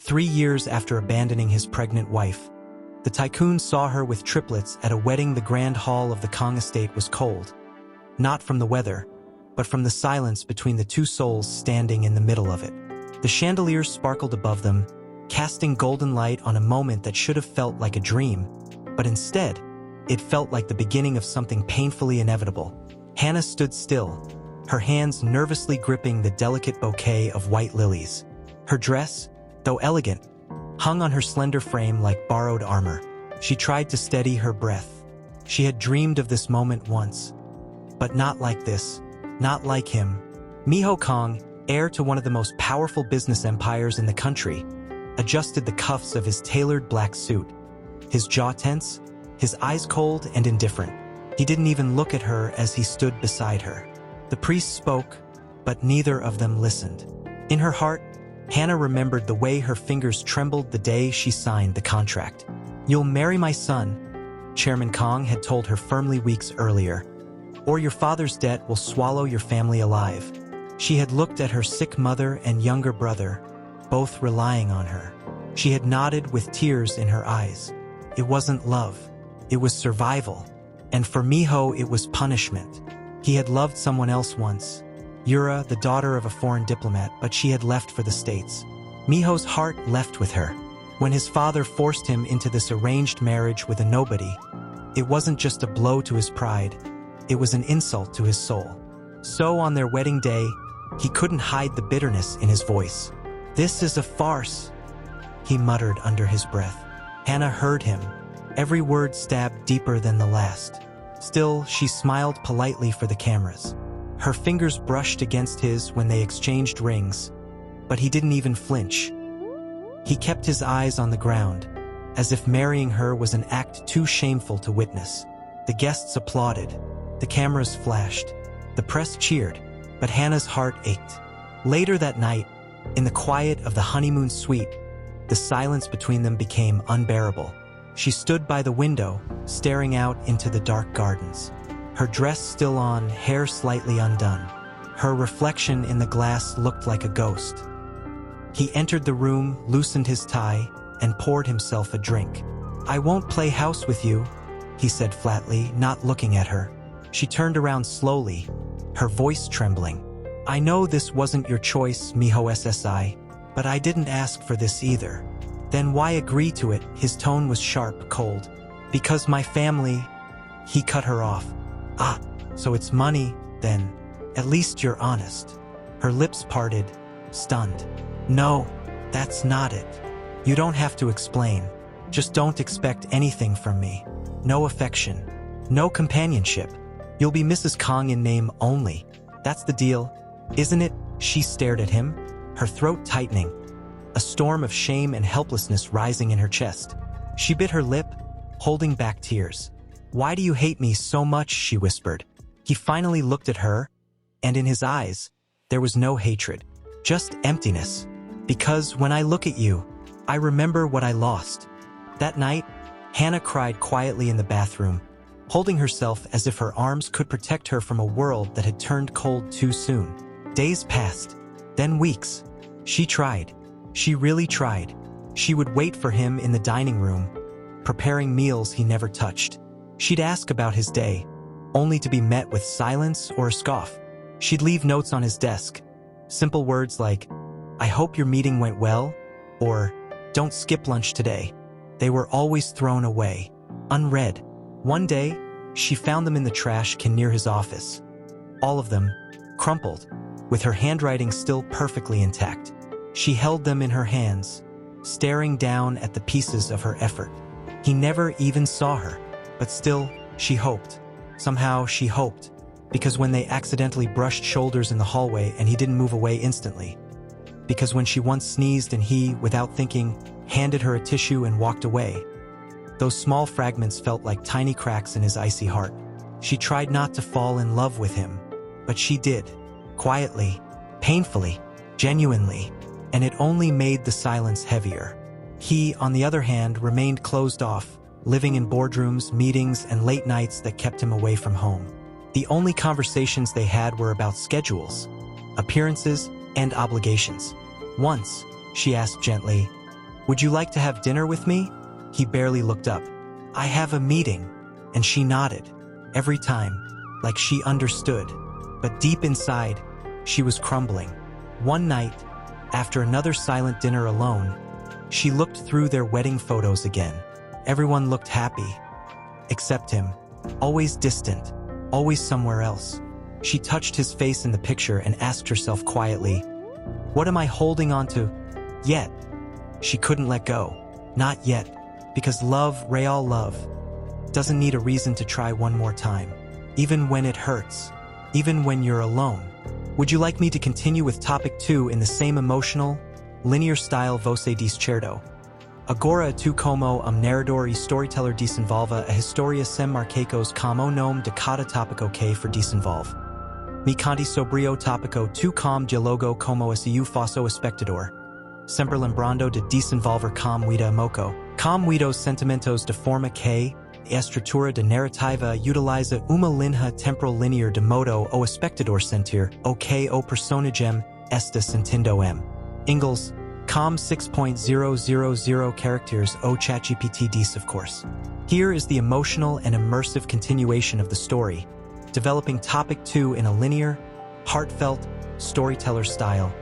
3 years after abandoning his pregnant wife. The tycoon saw her with triplets at a wedding. The grand hall of the Kong estate was cold, not from the weather, but from the silence between the two souls standing in the middle of it. The chandeliers sparkled above them, casting golden light on a moment that should have felt like a dream, but instead, it felt like the beginning of something painfully inevitable. Hannah stood still, her hands nervously gripping the delicate bouquet of white lilies. Her dress, though elegant, hung on her slender frame like borrowed armor. She tried to steady her breath. She had dreamed of this moment once, but not like this, not like him. Miho Kong, heir to one of the most powerful business empires in the country, adjusted the cuffs of his tailored black suit. His jaw tense, his eyes cold and indifferent. He didn't even look at her as he stood beside her. The priest spoke, but neither of them listened. In her heart, Hannah remembered the way her fingers trembled the day she signed the contract. "You'll marry my son," Chairman Kong had told her firmly weeks earlier, "or your father's debt will swallow your family alive." She had looked at her sick mother and younger brother, both relying on her. She had nodded with tears in her eyes. It wasn't love, it was survival. And for Miho, it was punishment. He had loved someone else once, Yura, the daughter of a foreign diplomat, but she had left for the States. Miho's heart left with her. When his father forced him into this arranged marriage with a nobody, it wasn't just a blow to his pride, it was an insult to his soul. So on their wedding day, he couldn't hide the bitterness in his voice. "This is a farce," he muttered under his breath. Hannah heard him, every word stabbed deeper than the last. Still, she smiled politely for the cameras. Her fingers brushed against his when they exchanged rings, but he didn't even flinch. He kept his eyes on the ground, as if marrying her was an act too shameful to witness. The guests applauded, the cameras flashed, the press cheered, but Hannah's heart ached. Later that night, in the quiet of the honeymoon suite, the silence between them became unbearable. She stood by the window, staring out into the dark gardens. Her dress still on, hair slightly undone. Her reflection in the glass looked like a ghost. He entered the room, loosened his tie, and poured himself a drink. "I won't play house with you," he said flatly, not looking at her. She turned around slowly, her voice trembling. "I know this wasn't your choice, Miho SSI, but I didn't ask for this either." "Then why agree to it?" His tone was sharp, cold. "Because my family—" He cut her off. "Ah, so it's money, then. At least you're honest." Her lips parted, stunned. "No, that's not it. You don't have to explain. Just don't expect anything from me. No affection. No companionship. You'll be Mrs. Kong in name only. That's the deal, isn't it?" She stared at him, her throat tightening, a storm of shame and helplessness rising in her chest. She bit her lip, holding back tears. "Why do you hate me so much?" she whispered. He finally looked at her, and in his eyes, there was no hatred, just emptiness. "Because when I look at you, I remember what I lost." That night, Hannah cried quietly in the bathroom, holding herself as if her arms could protect her from a world that had turned cold too soon. Days passed, then weeks. She tried. She really tried. She would wait for him in the dining room, preparing meals he never touched. She'd ask about his day, only to be met with silence or a scoff. She'd leave notes on his desk, simple words like, "I hope your meeting went well," or "Don't skip lunch today." They were always thrown away, unread. One day, she found them in the trash can near his office. All of them, crumpled, with her handwriting still perfectly intact. She held them in her hands, staring down at the pieces of her effort. He never even saw her, but still, she hoped. Somehow, she hoped, because when they accidentally brushed shoulders in the hallway and he didn't move away instantly. Because when she once sneezed and he, without thinking, handed her a tissue and walked away. Those small fragments felt like tiny cracks in his icy heart. She tried not to fall in love with him, but she did. Quietly, painfully, genuinely, and it only made the silence heavier. He, on the other hand, remained closed off, living in boardrooms, meetings, and late nights that kept him away from home. The only conversations they had were about schedules, appearances, and obligations. Once, she asked gently, Would you like to have dinner with me? He barely looked up. I have a meeting. And she nodded. Every time, like she understood. But deep inside, she was crumbling. One night, after another silent dinner alone, she looked through their wedding photos again. Everyone looked happy. Except him. Always distant. Always somewhere else. She touched his face in the picture and asked herself quietly, what am I holding on to? Yet. She couldn't let go. Not yet. Because love, real love, doesn't need a reason to try one more time. Even when it hurts. Even when you're alone. Would you like me to continue with topic 2 in the same emotional, linear style voce discerto? Agora tu como narrador e storyteller desenvolva a historia sem marcacos como nome de cada topico que for desenvolve. Mi conti sobrio topico tu com dialogo como esse faço espectador. Sempre lembrando de desenvolver com vida moco. Com vidos sentimentos de forma que a estrutura de narrativa utiliza uma linha temporal linear de modo o espectador sentir o que o personagem está sentindo em. Ingalls, com 6.000 characters o ChatGPT dice of course. Here is the emotional and immersive continuation of the story, developing topic 2 in a linear, heartfelt, storyteller style,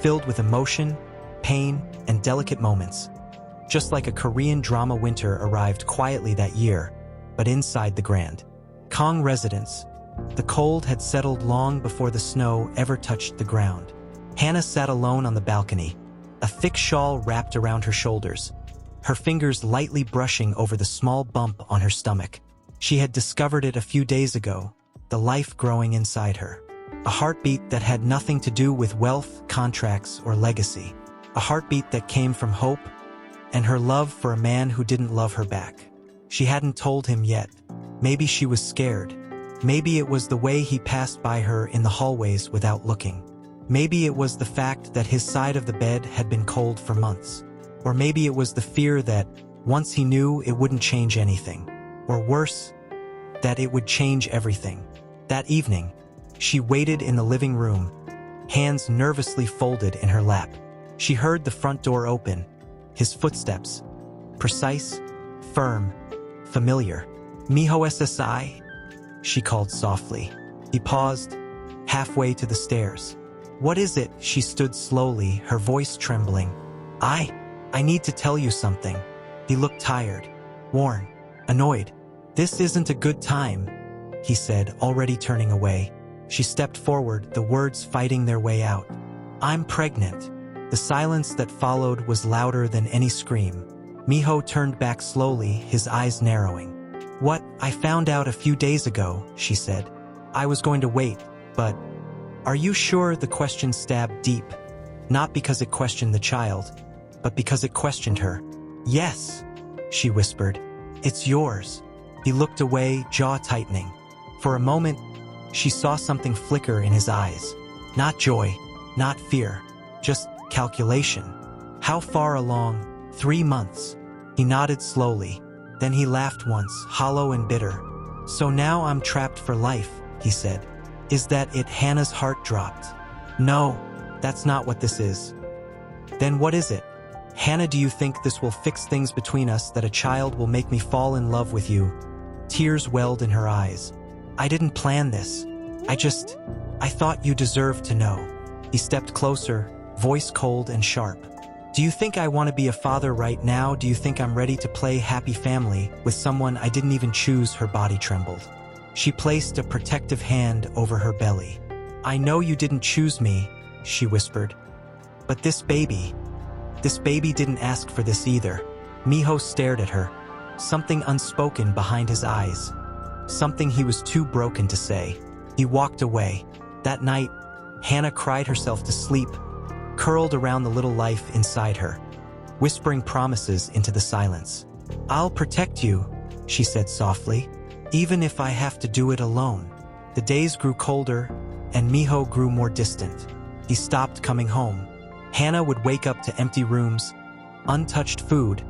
filled with emotion, pain, and delicate moments. Just like a Korean drama winter arrived quietly that year, but inside the Grand Kong residence, the cold had settled long before the snow ever touched the ground. Hannah sat alone on the balcony, a thick shawl wrapped around her shoulders, her fingers lightly brushing over the small bump on her stomach. She had discovered it a few days ago, the life growing inside her. A heartbeat that had nothing to do with wealth, contracts, or legacy. A heartbeat that came from hope, and her love for a man who didn't love her back. She hadn't told him yet. Maybe she was scared. Maybe it was the way he passed by her in the hallways without looking. Maybe it was the fact that his side of the bed had been cold for months. Or maybe it was the fear that, once he knew, it wouldn't change anything. Or worse, that it would change everything. That evening, she waited in the living room, hands nervously folded in her lap. She heard the front door open, his footsteps, precise, firm, familiar. Mijo SSI, she called softly. He paused, halfway to the stairs. What is it? She stood slowly, her voice trembling. I need to tell you something. He looked tired, worn, annoyed. This isn't a good time, he said, already turning away. She stepped forward, the words fighting their way out. I'm pregnant. The silence that followed was louder than any scream. Mijo turned back slowly, his eyes narrowing. What? I found out a few days ago, she said. I was going to wait, but... Are you sure? The question stabbed deep. Not because it questioned the child, but because it questioned her. Yes, she whispered. It's yours. He looked away, jaw tightening. For a moment, she saw something flicker in his eyes. Not joy, not fear, just calculation. How far along? 3 months. He nodded slowly. Then he laughed once, hollow and bitter. So now I'm trapped for life, he said. Is that it? Hannah's heart dropped. No, that's not what this is. Then what is it? Hannah, do you think this will fix things between us, that a child will make me fall in love with you? Tears welled in her eyes. I didn't plan this. I thought you deserved to know. He stepped closer, voice cold and sharp. Do you think I want to be a father right now? Do you think I'm ready to play happy family with someone I didn't even choose? Her body trembled. She placed a protective hand over her belly. I know you didn't choose me, she whispered. But this baby didn't ask for this either. Mijo stared at her, something unspoken behind his eyes. Something he was too broken to say. He walked away. That night, Hannah cried herself to sleep, curled around the little life inside her, whispering promises into the silence. I'll protect you, she said softly, even if I have to do it alone. The days grew colder, and Mijo grew more distant. He stopped coming home. Hannah would wake up to empty rooms, untouched food,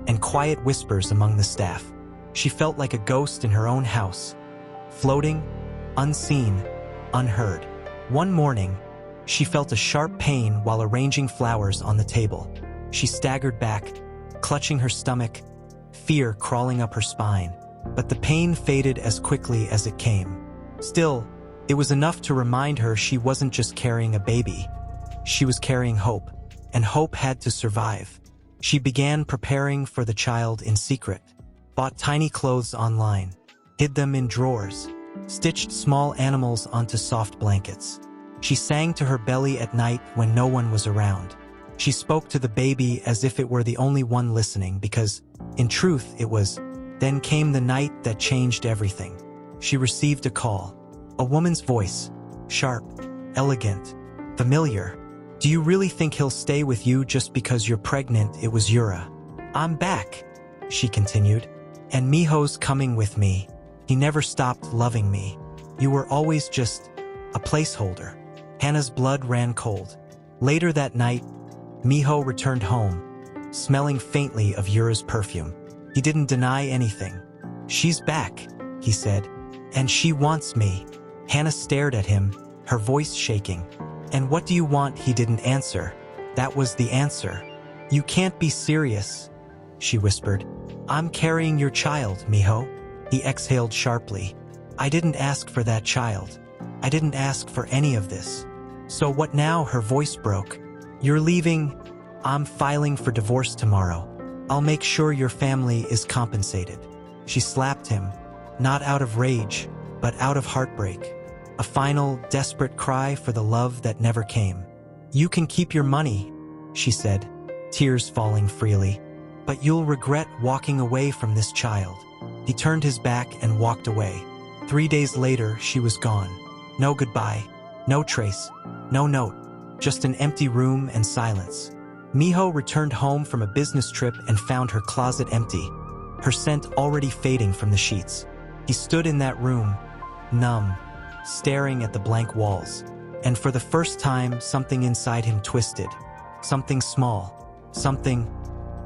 and quiet whispers among the staff. She felt like a ghost in her own house, floating, unseen, unheard. One morning, she felt a sharp pain while arranging flowers on the table. She staggered back, clutching her stomach, fear crawling up her spine. But the pain faded as quickly as it came. Still, it was enough to remind her she wasn't just carrying a baby. She was carrying hope, and hope had to survive. She began preparing for the child in secret, bought tiny clothes online, hid them in drawers, stitched small animals onto soft blankets. She sang to her belly at night when no one was around. She spoke to the baby as if it were the only one listening because, in truth, it was. Then came the night that changed everything. She received a call. A woman's voice. Sharp, elegant, familiar. Do you really think he'll stay with you just because you're pregnant? It was Yura. I'm back, she continued. And Miho's coming with me. He never stopped loving me. You were always just a placeholder. Hannah's blood ran cold. Later that night, Miho returned home, smelling faintly of Yura's perfume. He didn't deny anything. She's back, he said. And she wants me. Hannah stared at him, her voice shaking. And what do you want? He didn't answer. That was the answer. You can't be serious, she whispered. I'm carrying your child, Miho. He exhaled sharply. I didn't ask for that child. I didn't ask for any of this. So what now? Her voice broke. You're leaving. I'm filing for divorce tomorrow. I'll make sure your family is compensated. She slapped him, not out of rage, but out of heartbreak. A final, desperate cry for the love that never came. You can keep your money, she said, tears falling freely. But you'll regret walking away from this child. He turned his back and walked away. 3 days later, she was gone. No goodbye, no trace, no note, just an empty room and silence. Miho returned home from a business trip and found her closet empty, her scent already fading from the sheets. He stood in that room, numb, staring at the blank walls. And for the first time, something inside him twisted. Something small, something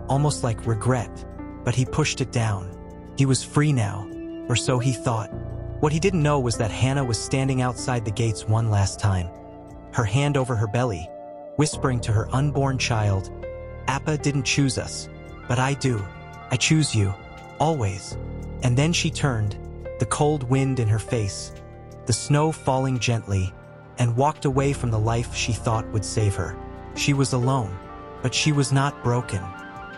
almost like regret, but he pushed it down. He was free now, or so he thought. What he didn't know was that Hannah was standing outside the gates one last time, her hand over her belly, whispering to her unborn child, Appa didn't choose us, but I do. I choose you, always. And then she turned, the cold wind in her face, the snow falling gently, and walked away from the life she thought would save her. She was alone, but she was not broken.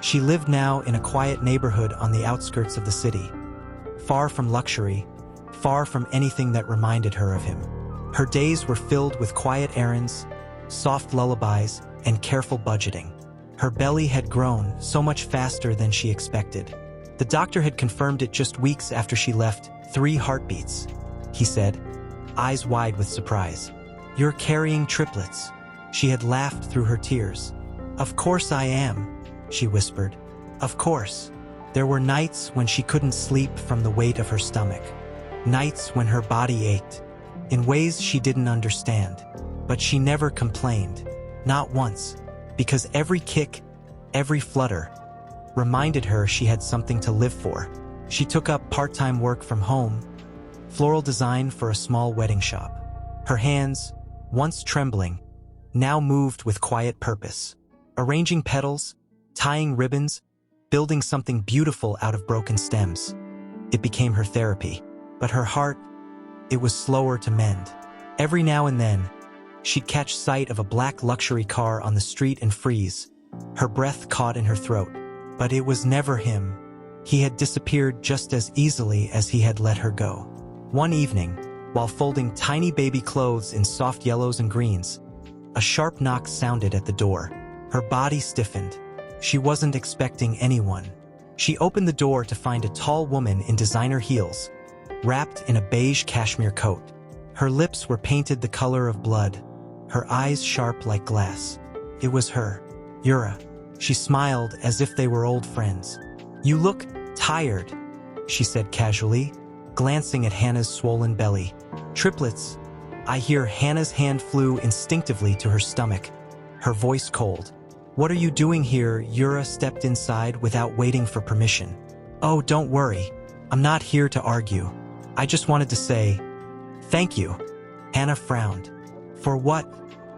She lived now in a quiet neighborhood on the outskirts of the city, far from luxury, far from anything that reminded her of him. Her days were filled with quiet errands, soft lullabies, and careful budgeting. Her belly had grown so much faster than she expected. The doctor had confirmed it just weeks after she left. 3 heartbeats, he said, eyes wide with surprise. You're carrying triplets. She had laughed through her tears. Of course I am, she whispered. Of course. There were nights when she couldn't sleep from the weight of her stomach. Nights when her body ached, in ways she didn't understand. But she never complained, not once, because every kick, every flutter, reminded her she had something to live for. She took up part-time work from home, floral design for a small wedding shop. Her hands, once trembling, now moved with quiet purpose. Arranging petals, tying ribbons, building something beautiful out of broken stems. It became her therapy. But her heart, it was slower to mend. Every now and then, she'd catch sight of a black luxury car on the street and freeze, her breath caught in her throat. But it was never him. He had disappeared just as easily as he had let her go. One evening, while folding tiny baby clothes in soft yellows and greens, a sharp knock sounded at the door. Her body stiffened. She wasn't expecting anyone. She opened the door to find a tall woman in designer heels, wrapped in a beige cashmere coat. Her lips were painted the color of blood, her eyes sharp like glass. It was her, Yura. She smiled as if they were old friends. You look tired, she said casually, glancing at Hannah's swollen belly. Triplets. I hear. Hannah's hand flew instinctively to her stomach, her voice cold. What are you doing here? Yura stepped inside without waiting for permission. Oh, don't worry. I'm not here to argue. I just wanted to say, thank you. Hannah frowned. For what?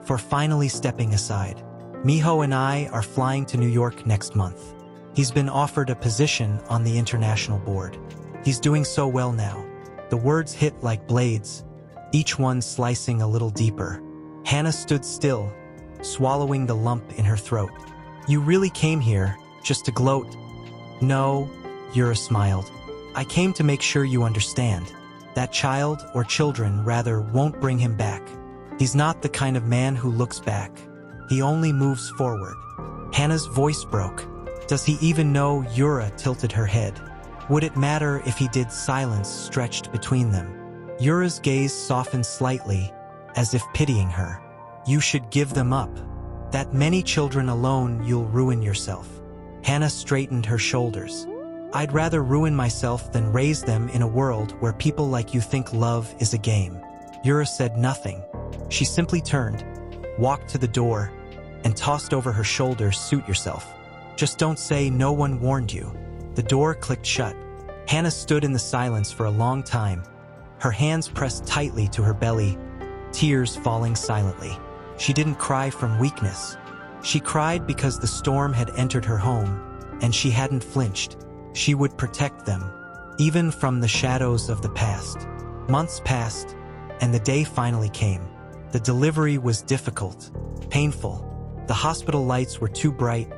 For finally stepping aside. Miho and I are flying to New York next month. He's been offered a position on the international board. He's doing so well now. The words hit like blades, each one slicing a little deeper. Hannah stood still, swallowing the lump in her throat. You really came here just to gloat? No, Yura smiled. I came to make sure you understand. That child, or children rather, won't bring him back. He's not the kind of man who looks back. He only moves forward. Hannah's voice broke. Does he even know? Yura tilted her head. Would it matter if he did? Silence stretched between them. Yura's gaze softened slightly, as if pitying her. You should give them up. That many children alone, you'll ruin yourself. Hannah straightened her shoulders. I'd rather ruin myself than raise them in a world where people like you think love is a game. Yura said nothing. She simply turned, walked to the door, and tossed over her shoulder, suit yourself. Just don't say no one warned you. The door clicked shut. Hannah stood in the silence for a long time, her hands pressed tightly to her belly, tears falling silently. She didn't cry from weakness. She cried because the storm had entered her home, and she hadn't flinched. She would protect them, even from the shadows of the past. Months passed, and the day finally came. The delivery was difficult, painful. The hospital lights were too bright,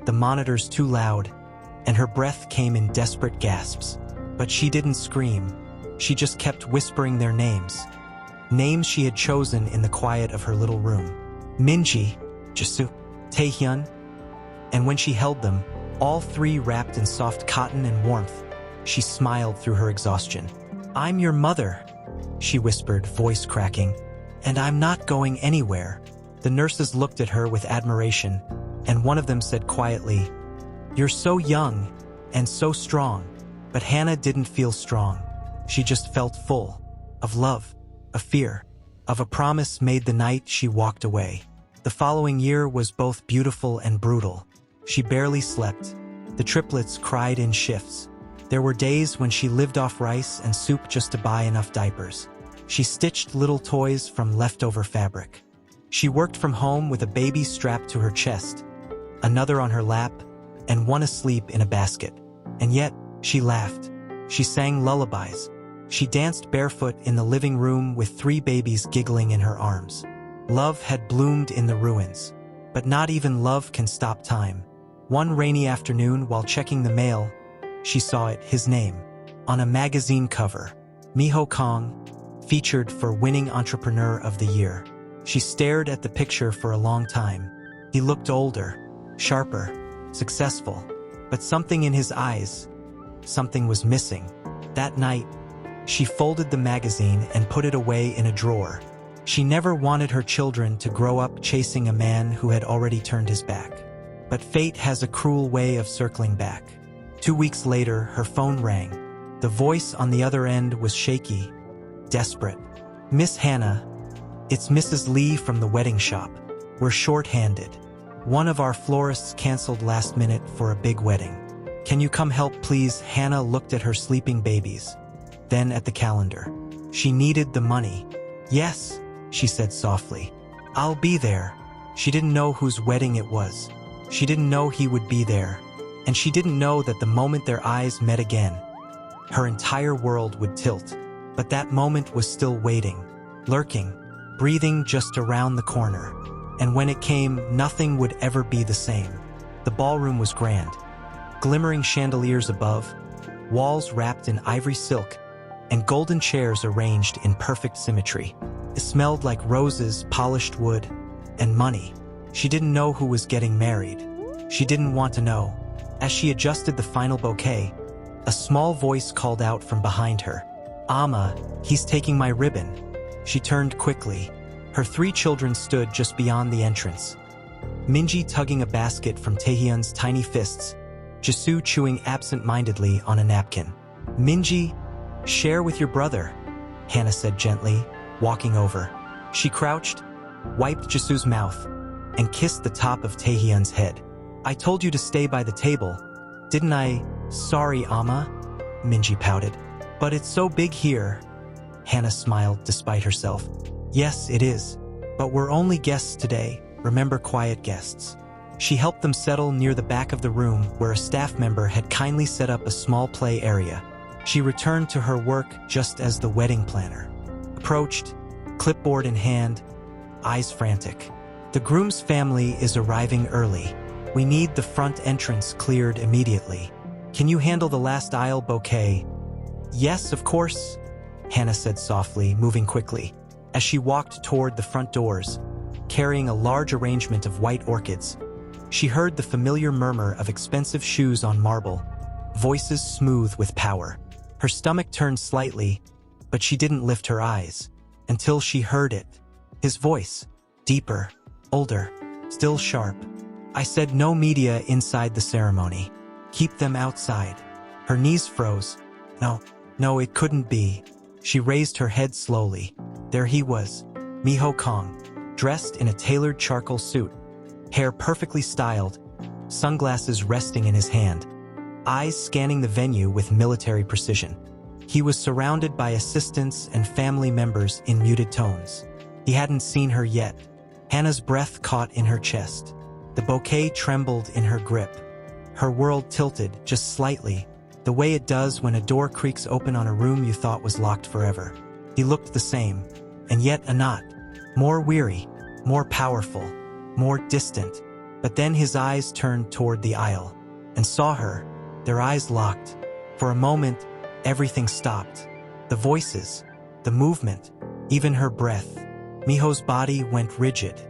the monitors too loud, and her breath came in desperate gasps. But she didn't scream. She just kept whispering their names. Names she had chosen in the quiet of her little room. Minji, Jisoo, Taehyun. And when she held them, all three wrapped in soft cotton and warmth, she smiled through her exhaustion. I'm your mother, she whispered, voice cracking. And I'm not going anywhere. The nurses looked at her with admiration, and one of them said quietly, You're so young and so strong. But Hannah didn't feel strong. She just felt full of love, of fear, of a promise made the night she walked away. The following year was both beautiful and brutal. She barely slept. The triplets cried in shifts. There were days when she lived off rice and soup just to buy enough diapers. She stitched little toys from leftover fabric. She worked from home with a baby strapped to her chest, another on her lap, and one asleep in a basket. And yet, she laughed. She sang lullabies. She danced barefoot in the living room with 3 babies giggling in her arms. Love had bloomed in the ruins. But not even love can stop time. One rainy afternoon, while checking the mail, she saw it, his name, on a magazine cover. Miho Kong, featured for winning Entrepreneur of the Year. She stared at the picture for a long time. He looked older, sharper, successful, but something in his eyes, something was missing. That night, she folded the magazine and put it away in a drawer. She never wanted her children to grow up chasing a man who had already turned his back. But fate has a cruel way of circling back. 2 weeks later, her phone rang. The voice on the other end was shaky, desperate. Miss Hannah, it's Mrs. Lee from the wedding shop. We're short-handed. One of our florists canceled last minute for a big wedding. Can you come help, please? Hannah looked at her sleeping babies, then at the calendar. She needed the money. Yes, she said softly. I'll be there. She didn't know whose wedding it was. She didn't know he would be there. And she didn't know that the moment their eyes met again, her entire world would tilt. But that moment was still waiting, lurking, breathing just around the corner. And when it came, nothing would ever be the same. The ballroom was grand. Glimmering chandeliers above, walls wrapped in ivory silk, and golden chairs arranged in perfect symmetry. It smelled like roses, polished wood, and money. She didn't know who was getting married. She didn't want to know. As she adjusted the final bouquet, a small voice called out from behind her. Amma, he's taking my ribbon. She turned quickly. Her 3 children stood just beyond the entrance. Minji tugging a basket from Taehyun's tiny fists, Jisoo chewing absent-mindedly on a napkin. Minji, share with your brother, Hannah said gently, walking over. She crouched, wiped Jisoo's mouth, and kissed the top of Taehyun's head. I told you to stay by the table, didn't I? Sorry, Amma, Minji pouted. But it's so big here. Hannah smiled despite herself. Yes, it is. But we're only guests today. remember quiet guests. She helped them settle near the back of the room where a staff member had kindly set up a small play area. She returned to her work just as the wedding planner approached, clipboard in hand, eyes frantic. The groom's family is arriving early. We need the front entrance cleared immediately. Can you handle the last aisle bouquet? Yes, of course, Hannah said softly, moving quickly. As she walked toward the front doors, carrying a large arrangement of white orchids, she heard the familiar murmur of expensive shoes on marble, voices smooth with power. Her stomach turned slightly, but she didn't lift her eyes until she heard it. His voice, deeper, older, still sharp. I said no media inside the ceremony. Keep them outside. Her knees froze. No, it couldn't be. She raised her head slowly. There he was, Miho Kong, dressed in a tailored charcoal suit, hair perfectly styled, sunglasses resting in his hand, eyes scanning the venue with military precision. He was surrounded by assistants and family members in muted tones. He hadn't seen her yet. Hannah's breath caught in her chest. The bouquet trembled in her grip. Her world tilted just slightly, the way it does when a door creaks open on a room you thought was locked forever. He looked the same, and yet a knot. More weary, more powerful, more distant. But then his eyes turned toward the aisle, and saw her, their eyes locked. For a moment, everything stopped. The voices, the movement, even her breath. Miho's body went rigid.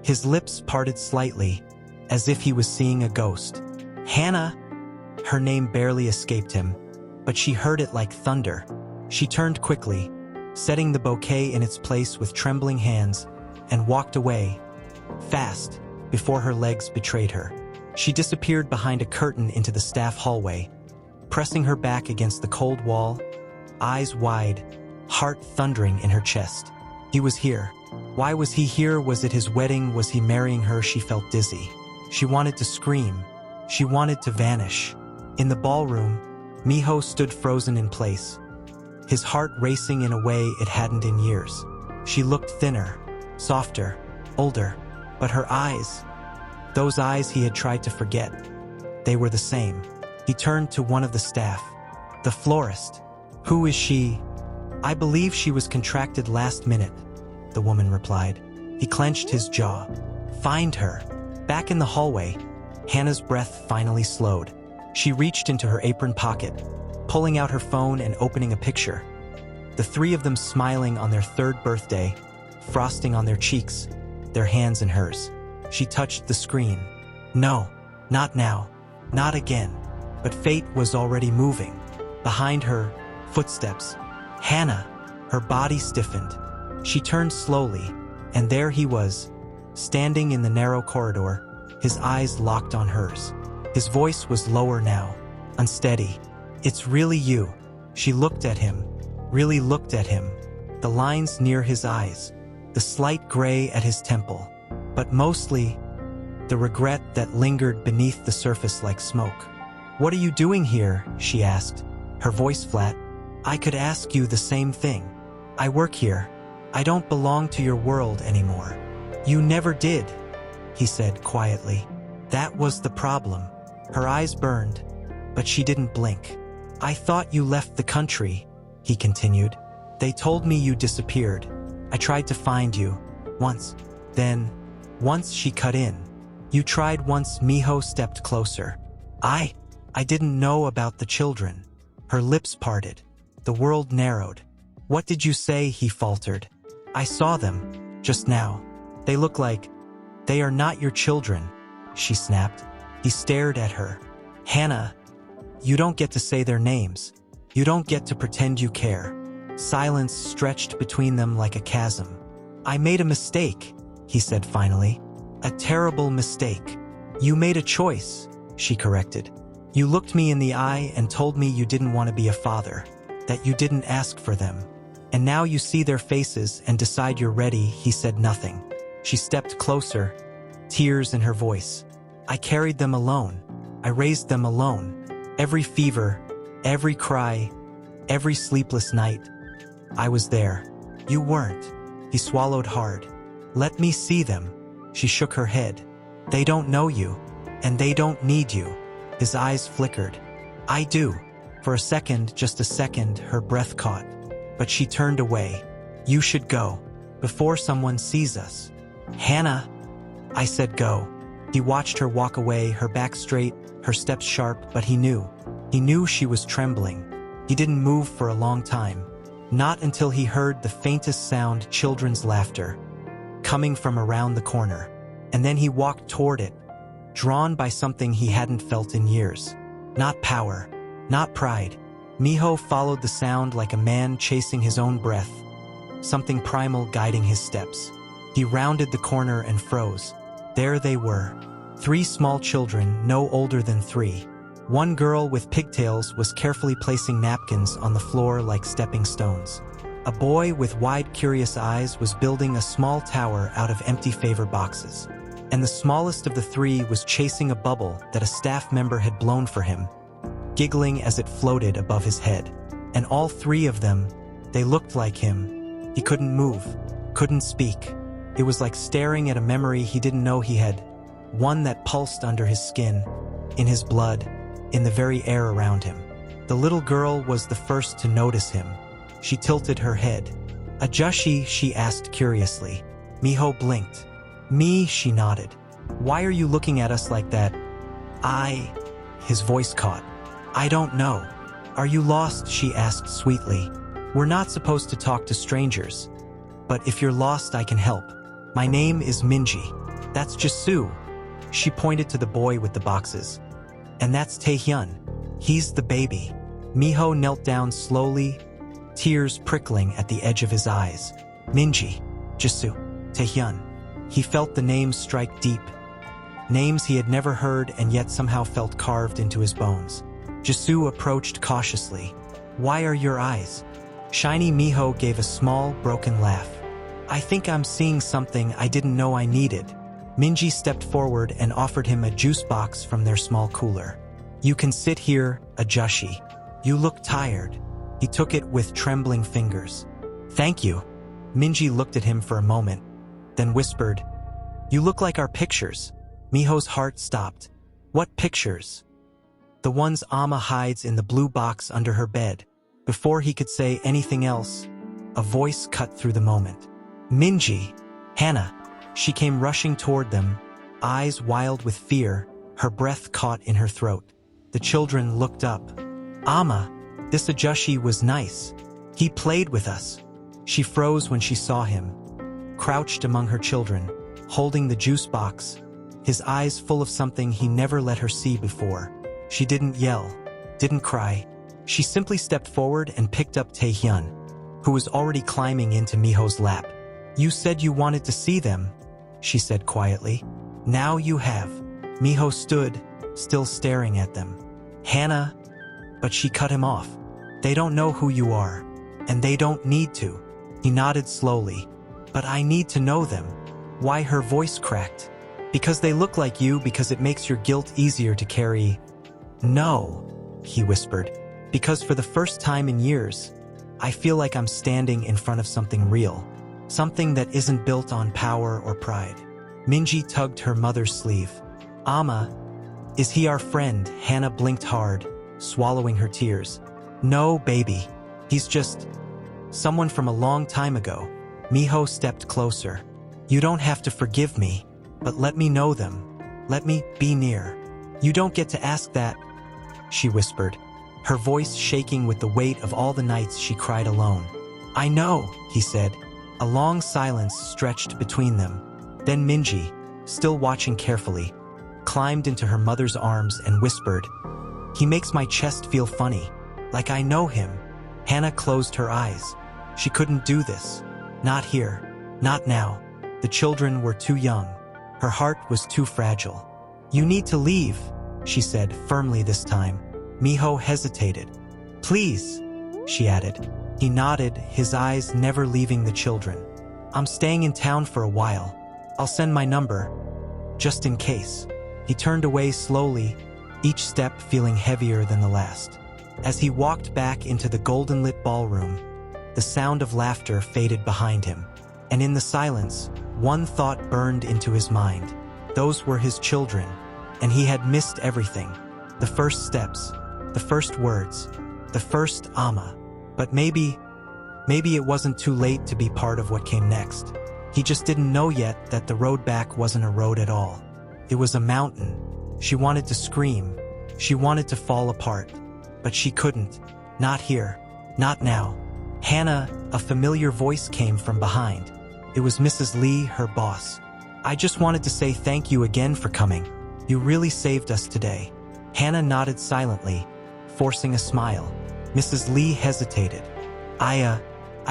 His lips parted slightly, as if he was seeing a ghost. Hannah! Her name barely escaped him, but she heard it like thunder. She turned quickly, setting the bouquet in its place with trembling hands, and walked away, fast, before her legs betrayed her. She disappeared behind a curtain into the staff hallway, pressing her back against the cold wall, eyes wide, heart thundering in her chest. He was here. Why was he here? Was it his wedding? Was he marrying her? She felt dizzy. She wanted to scream. She wanted to vanish. In the ballroom, Miho stood frozen in place, his heart racing in a way it hadn't in years. She looked thinner, softer, older, but her eyes, those eyes he had tried to forget, they were the same. He turned to one of the staff. The florist. Who is she? I believe she was contracted last minute, the woman replied. He clenched his jaw. Find her. Back in the hallway, Hannah's breath finally slowed. She reached into her apron pocket, pulling out her phone and opening a picture. The three of them smiling on their third birthday, frosting on their cheeks, their hands in hers. She touched the screen. No, not now, not again. But fate was already moving. Behind her, footsteps. Hannah, her body stiffened. She turned slowly, and there he was, standing in the narrow corridor, his eyes locked on hers. His voice was lower now, unsteady. It's really you. She looked at him, really looked at him. The lines near his eyes, the slight gray at his temple, but mostly the regret that lingered beneath the surface like smoke. What are you doing here? She asked, her voice flat. I could ask you the same thing. I work here. I don't belong to your world anymore. You never did, he said quietly. That was the problem. Her eyes burned, but she didn't blink. I thought you left the country, he continued. They told me you disappeared. I tried to find you. Once. Then, once she cut in. You tried once. Miho stepped closer. I didn't know about the children. Her lips parted. The world narrowed. What did you say? He faltered. I saw them, just now. They look like... They are not your children, she snapped. He stared at her. Hannah, you don't get to say their names. You don't get to pretend you care. Silence stretched between them like a chasm. I made a mistake, he said finally. A terrible mistake. You made a choice, she corrected. You looked me in the eye and told me you didn't want to be a father, that you didn't ask for them. And now you see their faces and decide you're ready. He said nothing. She stepped closer, tears in her voice. I carried them alone. I raised them alone. Every fever, every cry, every sleepless night. I was there. You weren't. He swallowed hard. Let me see them. She shook her head. They don't know you, and they don't need you. His eyes flickered. I do. For a second, just a second, her breath caught. But she turned away. You should go, before someone sees us. Hannah, I said go. He watched her walk away, her back straight, her steps sharp, but he knew. He knew she was trembling. He didn't move for a long time. Not until he heard the faintest sound, children's laughter, coming from around the corner. And then he walked toward it, drawn by something he hadn't felt in years. Not power, not pride. Miho followed the sound like a man chasing his own breath, something primal guiding his steps. He rounded the corner and froze. There they were. 3 small children, no older than 3. One girl with pigtails was carefully placing napkins on the floor like stepping stones. A boy with wide, curious eyes was building a small tower out of empty favor boxes. And the smallest of the 3 was chasing a bubble that a staff member had blown for him, giggling as it floated above his head. And all 3 of them, they looked like him. He couldn't move, couldn't speak. It was like staring at a memory he didn't know he had, one that pulsed under his skin, in his blood, in the very air around him. The little girl was the first to notice him. She tilted her head. Ajushi, she asked curiously. Miho blinked. Me, she nodded. Why are you looking at us like that? His voice caught. I don't know. Are you lost? She asked sweetly. We're not supposed to talk to strangers. But if you're lost, I can help. My name is Minji. That's Jisoo. She pointed to the boy with the boxes. And that's Taehyun. He's the baby. Miho knelt down slowly, tears prickling at the edge of his eyes. Minji, Jisoo, Taehyun. He felt the names strike deep. Names he had never heard and yet somehow felt carved into his bones. Jisoo approached cautiously. Why are your eyes? Shiny Miho gave a small, broken laugh. I think I'm seeing something I didn't know I needed. Minji stepped forward and offered him a juice box from their small cooler. You can sit here, Ajushi. You look tired. He took it with trembling fingers. Thank you. Minji looked at him for a moment, then whispered, You look like our pictures. Miho's heart stopped. What pictures? The ones Amma hides in the blue box under her bed. Before he could say anything else, a voice cut through the moment. Minji! Hannah! She came rushing toward them, eyes wild with fear, her breath caught in her throat. The children looked up. Amma! This Ajushi was nice. He played with us. She froze when she saw him, crouched among her children, holding the juice box, his eyes full of something he never let her see before. She didn't yell, didn't cry. She simply stepped forward and picked up Taehyun, who was already climbing into Miho's lap. You said you wanted to see them, she said quietly. Now you have. Miho stood, still staring at them. Hannah, but she cut him off. They don't know who you are, and they don't need to. He nodded slowly. But I need to know them. Why? Her voice cracked. Because they look like you, because it makes your guilt easier to carry. No, he whispered. Because for the first time in years, I feel like I'm standing in front of something real. Something that isn't built on power or pride. Minji tugged her mother's sleeve. Amma, is he our friend? Hannah blinked hard, swallowing her tears. No, baby. He's just someone from a long time ago. Miho stepped closer. You don't have to forgive me, but let me know them. Let me be near. You don't get to ask that, she whispered, her voice shaking with the weight of all the nights she cried alone. I know, he said. A long silence stretched between them. Then Minji, still watching carefully, climbed into her mother's arms and whispered, He makes my chest feel funny, like I know him. Hannah closed her eyes. She couldn't do this. Not here. Not now. The children were too young. Her heart was too fragile. You need to leave, she said firmly this time. Miho hesitated. Please, she added. He nodded, his eyes never leaving the children. I'm staying in town for a while. I'll send my number, just in case. He turned away slowly, each step feeling heavier than the last. As he walked back into the golden-lit ballroom, the sound of laughter faded behind him, and in the silence, One thought burned into his mind. Those were his children, and he had missed everything. The first steps, the first words, the first Ama. But maybe it wasn't too late to be part of what came next. He just didn't know yet that the road back wasn't a road at all. It was a mountain. She wanted to scream. She wanted to fall apart. But she couldn't. Not here. Not now. Hannah, a familiar voice came from behind. It was Mrs. Lee, her boss. I just wanted to say thank you again for coming. You really saved us today. Hannah nodded silently, forcing a smile. Mrs. Lee hesitated. I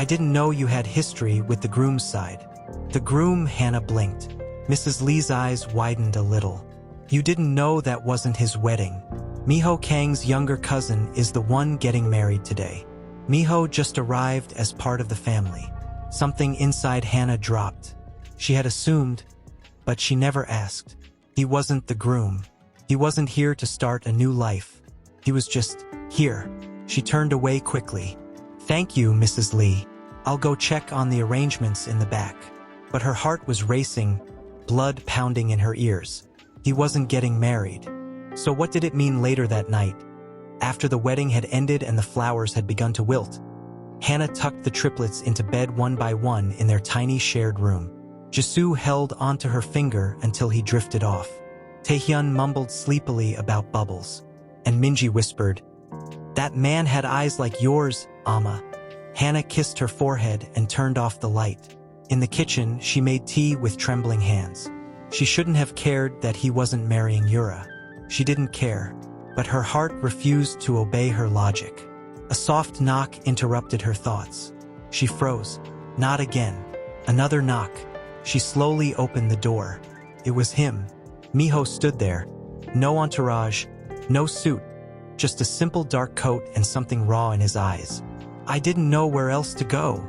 didn't know you had history with the groom's side. The groom, Hannah blinked. Mrs. Lee's eyes widened a little. You didn't know that wasn't his wedding. Miho Kang's younger cousin is the one getting married today. Miho just arrived as part of the family. Something inside Hannah dropped. She had assumed, but she never asked. He wasn't the groom. He wasn't here to start a new life. He was just here. She turned away quickly. Thank you, Mrs. Lee. I'll go check on the arrangements in the back. But her heart was racing, blood pounding in her ears. He wasn't getting married. So what did it mean later that night? After the wedding had ended and the flowers had begun to wilt, Hannah tucked the triplets into bed one by one in their tiny shared room. Jisoo held onto her finger until he drifted off. Taehyun mumbled sleepily about Bubbles, and Minji whispered, "That man had eyes like yours, Ama." Hannah kissed her forehead and turned off the light. In the kitchen, she made tea with trembling hands. She shouldn't have cared that he wasn't marrying Yura. She didn't care, but her heart refused to obey her logic. A soft knock interrupted her thoughts. She froze. Not again. Another knock. She slowly opened the door. It was him. Miho stood there. No entourage, no suit, just a simple dark coat and something raw in his eyes. "I didn't know where else to go,"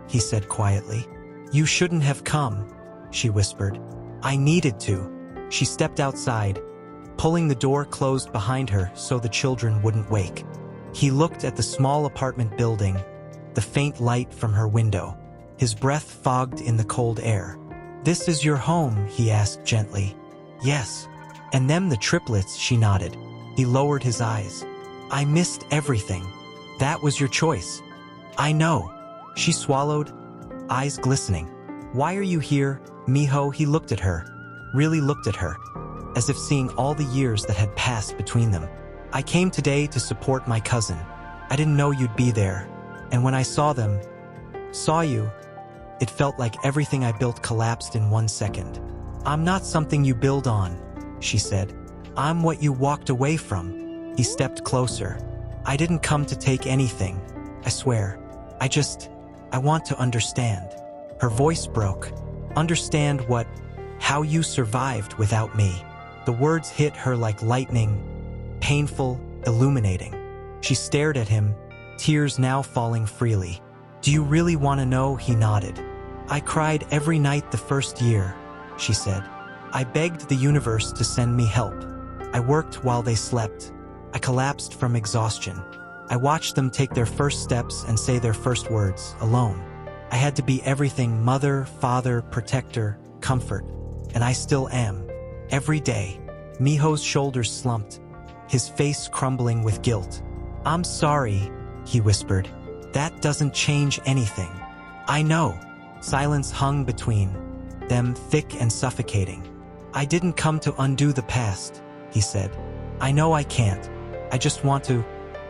he said quietly. "You shouldn't have come," she whispered. "I needed to." She stepped outside, pulling the door closed behind her so the children wouldn't wake. He looked at the small apartment building, the faint light from her window. His breath fogged in the cold air. "This is your home?" he asked gently. "Yes." "And them the triplets," she nodded. He lowered his eyes. "I missed everything. That was your choice." "I know." She swallowed, eyes glistening. "Why are you here, Miho?" He looked at her, really looked at her, as if seeing all the years that had passed between them. "I came today to support my cousin. I didn't know you'd be there. And when I saw you, it felt like everything I built collapsed in 1 second." "I'm not something you build on," she said. "I'm what you walked away from." He stepped closer. "I didn't come to take anything, I swear. I want to understand." Her voice broke. "Understand what? How you survived without me." The words hit her like lightning, painful, illuminating. She stared at him, tears now falling freely. "Do you really want to know?" He nodded. "I cried every night the first year," she said. "I begged the universe to send me help. I worked while they slept. I collapsed from exhaustion. I watched them take their first steps and say their first words, alone. I had to be everything: mother, father, protector, comfort. And I still am. Every day." Miho's shoulders slumped, his face crumbling with guilt. "I'm sorry," he whispered. "That doesn't change anything." "I know." Silence hung between them, thick and suffocating. "I didn't come to undo the past," he said. "I know I can't. I just want to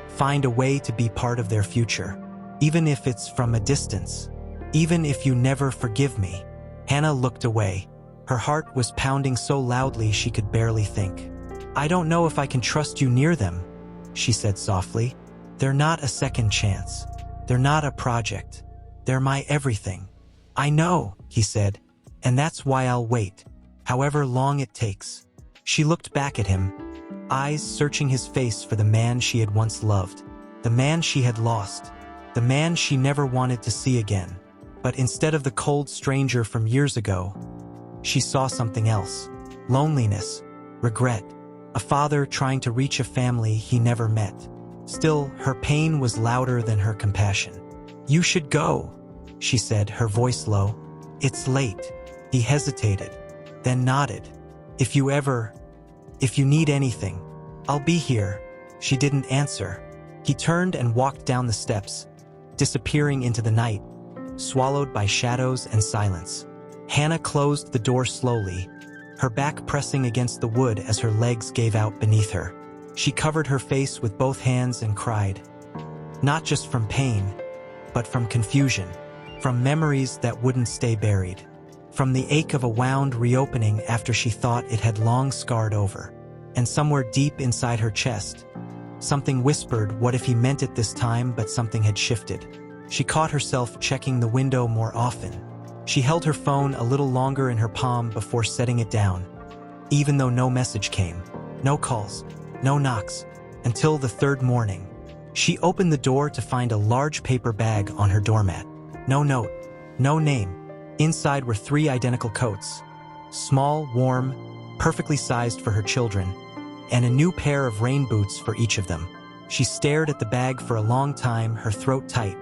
find a way to be part of their future, even if it's from a distance. Even if you never forgive me." Hannah looked away. Her heart was pounding so loudly she could barely think. "I don't know if I can trust you near them," she said softly. "They're not a second chance. They're not a project. They're my everything." "I know," he said, "and that's why I'll wait, however long it takes." She looked back at him, eyes searching his face for the man she had once loved, the man she had lost, the man she never wanted to see again. But instead of the cold stranger from years ago, she saw something else: loneliness, regret, a father trying to reach a family he never met. Still, her pain was louder than her compassion. "You should go," she said, her voice low. "It's late." He hesitated, then nodded. If you need anything, I'll be here." She didn't answer. He turned and walked down the steps, disappearing into the night, swallowed by shadows and silence. Hannah closed the door slowly, her back pressing against the wood as her legs gave out beneath her. She covered her face with both hands and cried. Not just from pain, but from confusion, from memories that wouldn't stay buried, from the ache of a wound reopening after she thought it had long scarred over. And somewhere deep inside her chest, something whispered what if he meant it this time, but something had shifted. She caught herself checking the window more often. She held her phone a little longer in her palm before setting it down, even though no message came, no calls, no knocks, until the third morning. She opened the door to find a large paper bag on her doormat. No note, no name. Inside were 3 identical coats, small, warm, perfectly sized for her children, and a new pair of rain boots for each of them. She stared at the bag for a long time, her throat tight.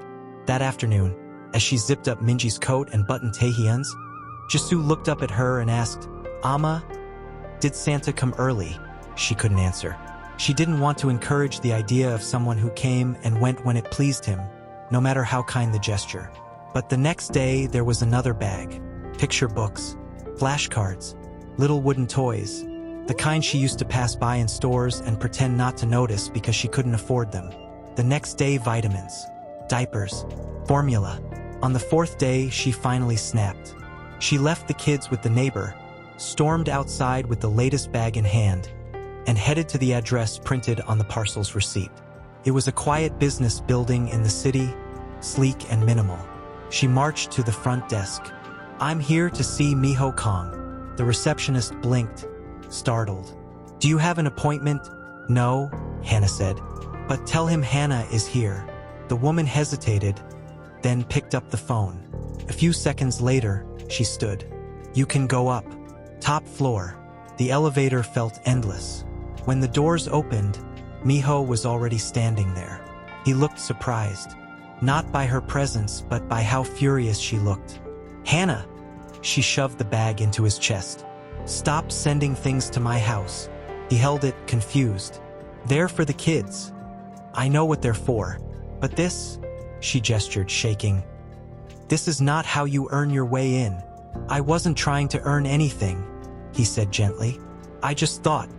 That afternoon, as she zipped up Minji's coat and buttoned Taehyun's, Jisoo looked up at her and asked, "Amma, did Santa come early?" She couldn't answer. She didn't want to encourage the idea of someone who came and went when it pleased him, no matter how kind the gesture. But the next day there was another bag. Picture books, flashcards, little wooden toys, the kind she used to pass by in stores and pretend not to notice because she couldn't afford them. The next day, vitamins, diapers, formula. On the 4th day, she finally snapped. She left the kids with the neighbor, stormed outside with the latest bag in hand, and headed to the address printed on the parcel's receipt. It was a quiet business building in the city, sleek and minimal. She marched to the front desk. "I'm here to see Miho Kong." The receptionist blinked, startled. "Do you have an appointment?" "No," Hannah said. "But tell him Hannah is here." The woman hesitated, then picked up the phone. A few seconds later, she stood. "You can go up. Top floor." The elevator felt endless. When the doors opened, Miho was already standing there. He looked surprised, not by her presence, but by how furious she looked. "Hannah!" She shoved the bag into his chest. "Stop sending things to my house." He held it, confused. "They're for the kids. I know what they're for. But this," she gestured, shaking, "this is not how you earn your way in." "I wasn't trying to earn anything," he said gently. "I just thought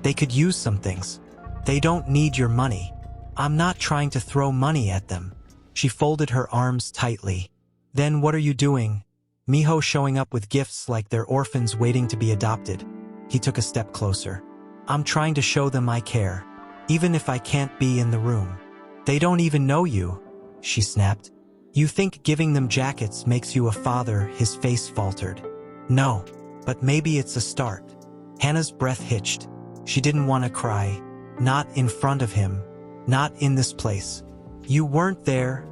they could use some things. They don't need your money. I'm not trying to throw money at them." She folded her arms tightly. "Then what are you doing?" Miho showing up with gifts like they're orphans waiting to be adopted. He took a step closer. "I'm trying to show them I care, even if I can't be in the room." "They don't even know you," she snapped. "You think giving them jackets makes you a father?" His face faltered. "No, but maybe it's a start." Hannah's breath hitched. She didn't want to cry. Not in front of him. Not in this place. "You weren't there,"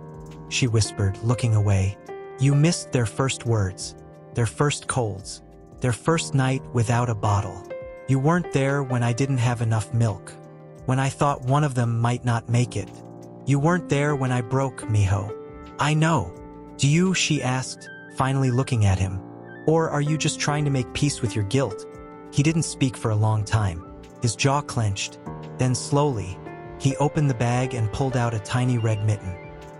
she whispered, looking away. "You missed their first words, their first colds, their first night without a bottle. You weren't there when I didn't have enough milk, when I thought one of them might not make it. You weren't there when I broke, Miho." "I know. Do you?" she asked, finally looking at him. "Or are you just trying to make peace with your guilt?" He didn't speak for a long time. His jaw clenched. Then slowly, he opened the bag and pulled out a tiny red mitten.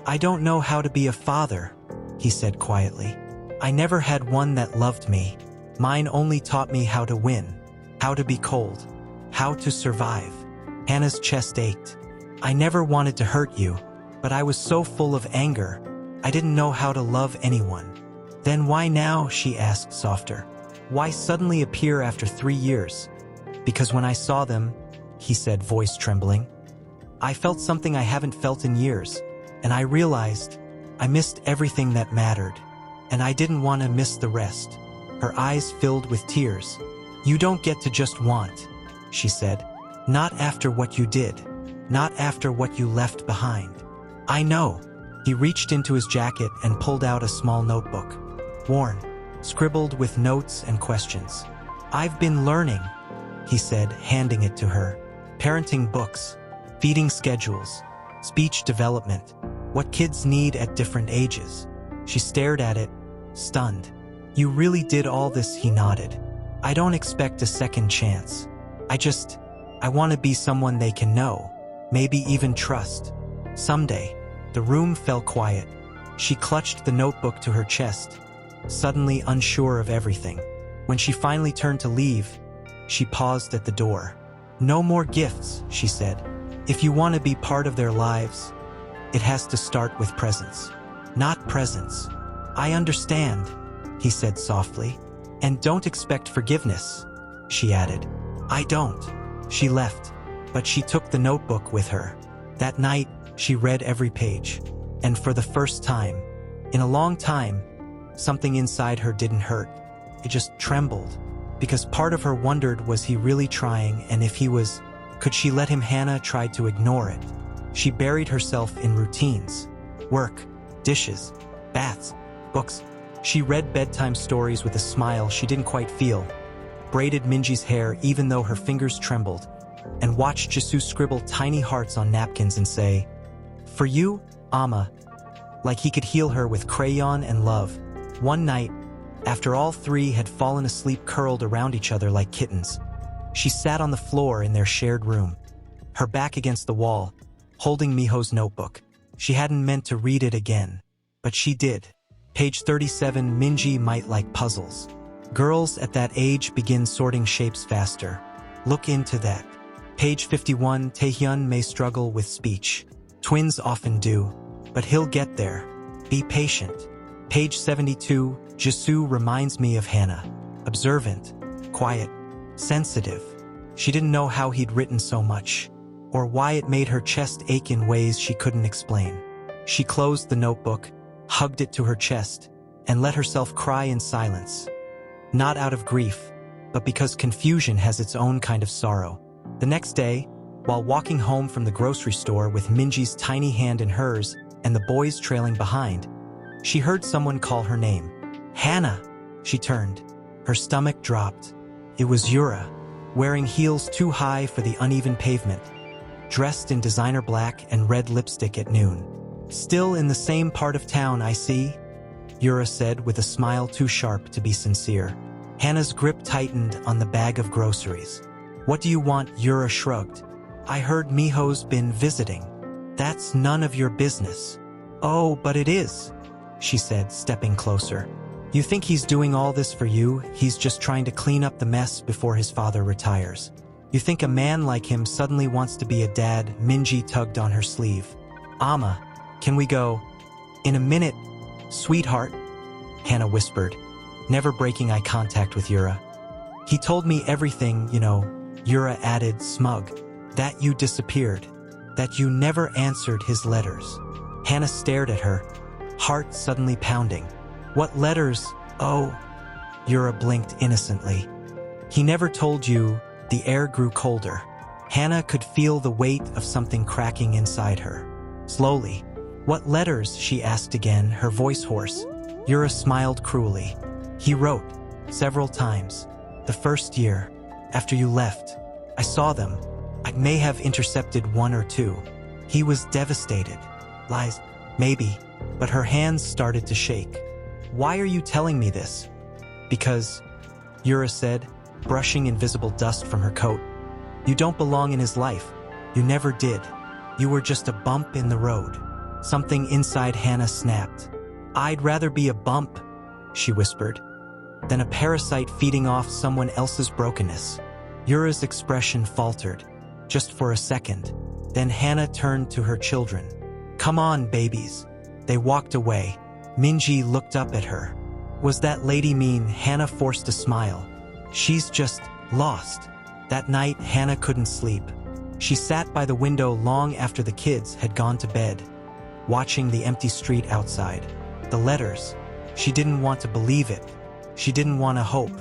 "I don't know how to be a father," he said quietly. "I never had one that loved me. Mine only taught me how to win, how to be cold, how to survive." Hannah's chest ached. "I never wanted to hurt you, but I was so full of anger. I didn't know how to love anyone." "Then why now?" she asked softer. "Why suddenly appear after 3 years?" "Because when I saw them," he said, voice trembling, "I felt something I haven't felt in years, and I realized I missed everything that mattered, and I didn't want to miss the rest." Her eyes filled with tears. "You don't get to just want," she said. "Not after what you did. Not after what you left behind." "I know." He reached into his jacket and pulled out a small notebook. Worn, scribbled with notes and questions. "I've been learning," he said, handing it to her. "Parenting books, feeding schedules, speech development, what kids need at different ages." She stared at it, stunned. You really did all this, he nodded. I don't expect a second chance. I want to be someone they can know, maybe even trust. Someday. The room fell quiet. She clutched the notebook to her chest, suddenly unsure of everything. When she finally turned to leave, she paused at the door. No more gifts, she said. If you want to be part of their lives, it has to start with presents. Not presents. I understand, he said softly. And don't expect forgiveness, she added. I don't. She left, but she took the notebook with her. That night, she read every page. And for the first time, in a long time, something inside her didn't hurt. It just trembled. Because part of her wondered, was he really trying, and if he was, could she let him? Hannah tried to ignore it. She buried herself in routines. Work, dishes, baths, books. She read bedtime stories with a smile she didn't quite feel, braided Minji's hair even though her fingers trembled, and watched Jisoo scribble tiny hearts on napkins and say, "For you, Amma," like he could heal her with crayon and love. One night, after all three had fallen asleep curled around each other like kittens, she sat on the floor in their shared room, her back against the wall, holding Miho's notebook. She hadn't meant to read it again, but she did. Page 37. Minji might like puzzles. Girls at that age begin sorting shapes faster. Look into that. Page 51. Taehyun may struggle with speech. Twins often do, but he'll get there. Be patient. Page 72. Jisoo reminds me of Hannah. Observant, quiet, sensitive. She didn't know how he'd written so much, or why it made her chest ache in ways she couldn't explain. She closed the notebook, hugged it to her chest, and let herself cry in silence. Not out of grief, but because confusion has its own kind of sorrow. The next day, while walking home from the grocery store with Minji's tiny hand in hers and the boys trailing behind, she heard someone call her name. Hannah! She turned. Her stomach dropped. It was Yura, wearing heels too high for the uneven pavement, dressed in designer black and red lipstick at noon. Still in the same part of town, I see, Yura said with a smile too sharp to be sincere. Hannah's grip tightened on the bag of groceries. What do you want? Yura shrugged. I heard Miho's been visiting. That's none of your business. Oh, but it is, she said, stepping closer. You think he's doing all this for you? He's just trying to clean up the mess before his father retires. You think a man like him suddenly wants to be a dad? Minji tugged on her sleeve. Amma, can we go? In a minute, sweetheart, Hannah whispered, never breaking eye contact with Yura. He told me everything, you know, Yura added, smug. That you disappeared. That you never answered his letters. Hannah stared at her, heart suddenly pounding. What letters? Oh, Yura blinked innocently. He never told you. The air grew colder. Hannah could feel the weight of something cracking inside her. Slowly. What letters? She asked again, her voice hoarse. Yura smiled cruelly. He wrote, several times. The first year, after you left, I saw them. I may have intercepted one or two. He was devastated. Lies, maybe, but her hands started to shake. Why are you telling me this? Because, Yura said, brushing invisible dust from her coat. You don't belong in his life. You never did. You were just a bump in the road. Something inside Hannah snapped. I'd rather be a bump, she whispered, than a parasite feeding off someone else's brokenness. Yura's expression faltered, just for a second. Then Hannah turned to her children. Come on, babies. They walked away. Minji looked up at her. Was that lady mean? Hannah forced a smile. She's just lost. That night, Hannah couldn't sleep. She sat by the window long after the kids had gone to bed, watching the empty street outside. The letters. She didn't want to believe it. She didn't want to hope.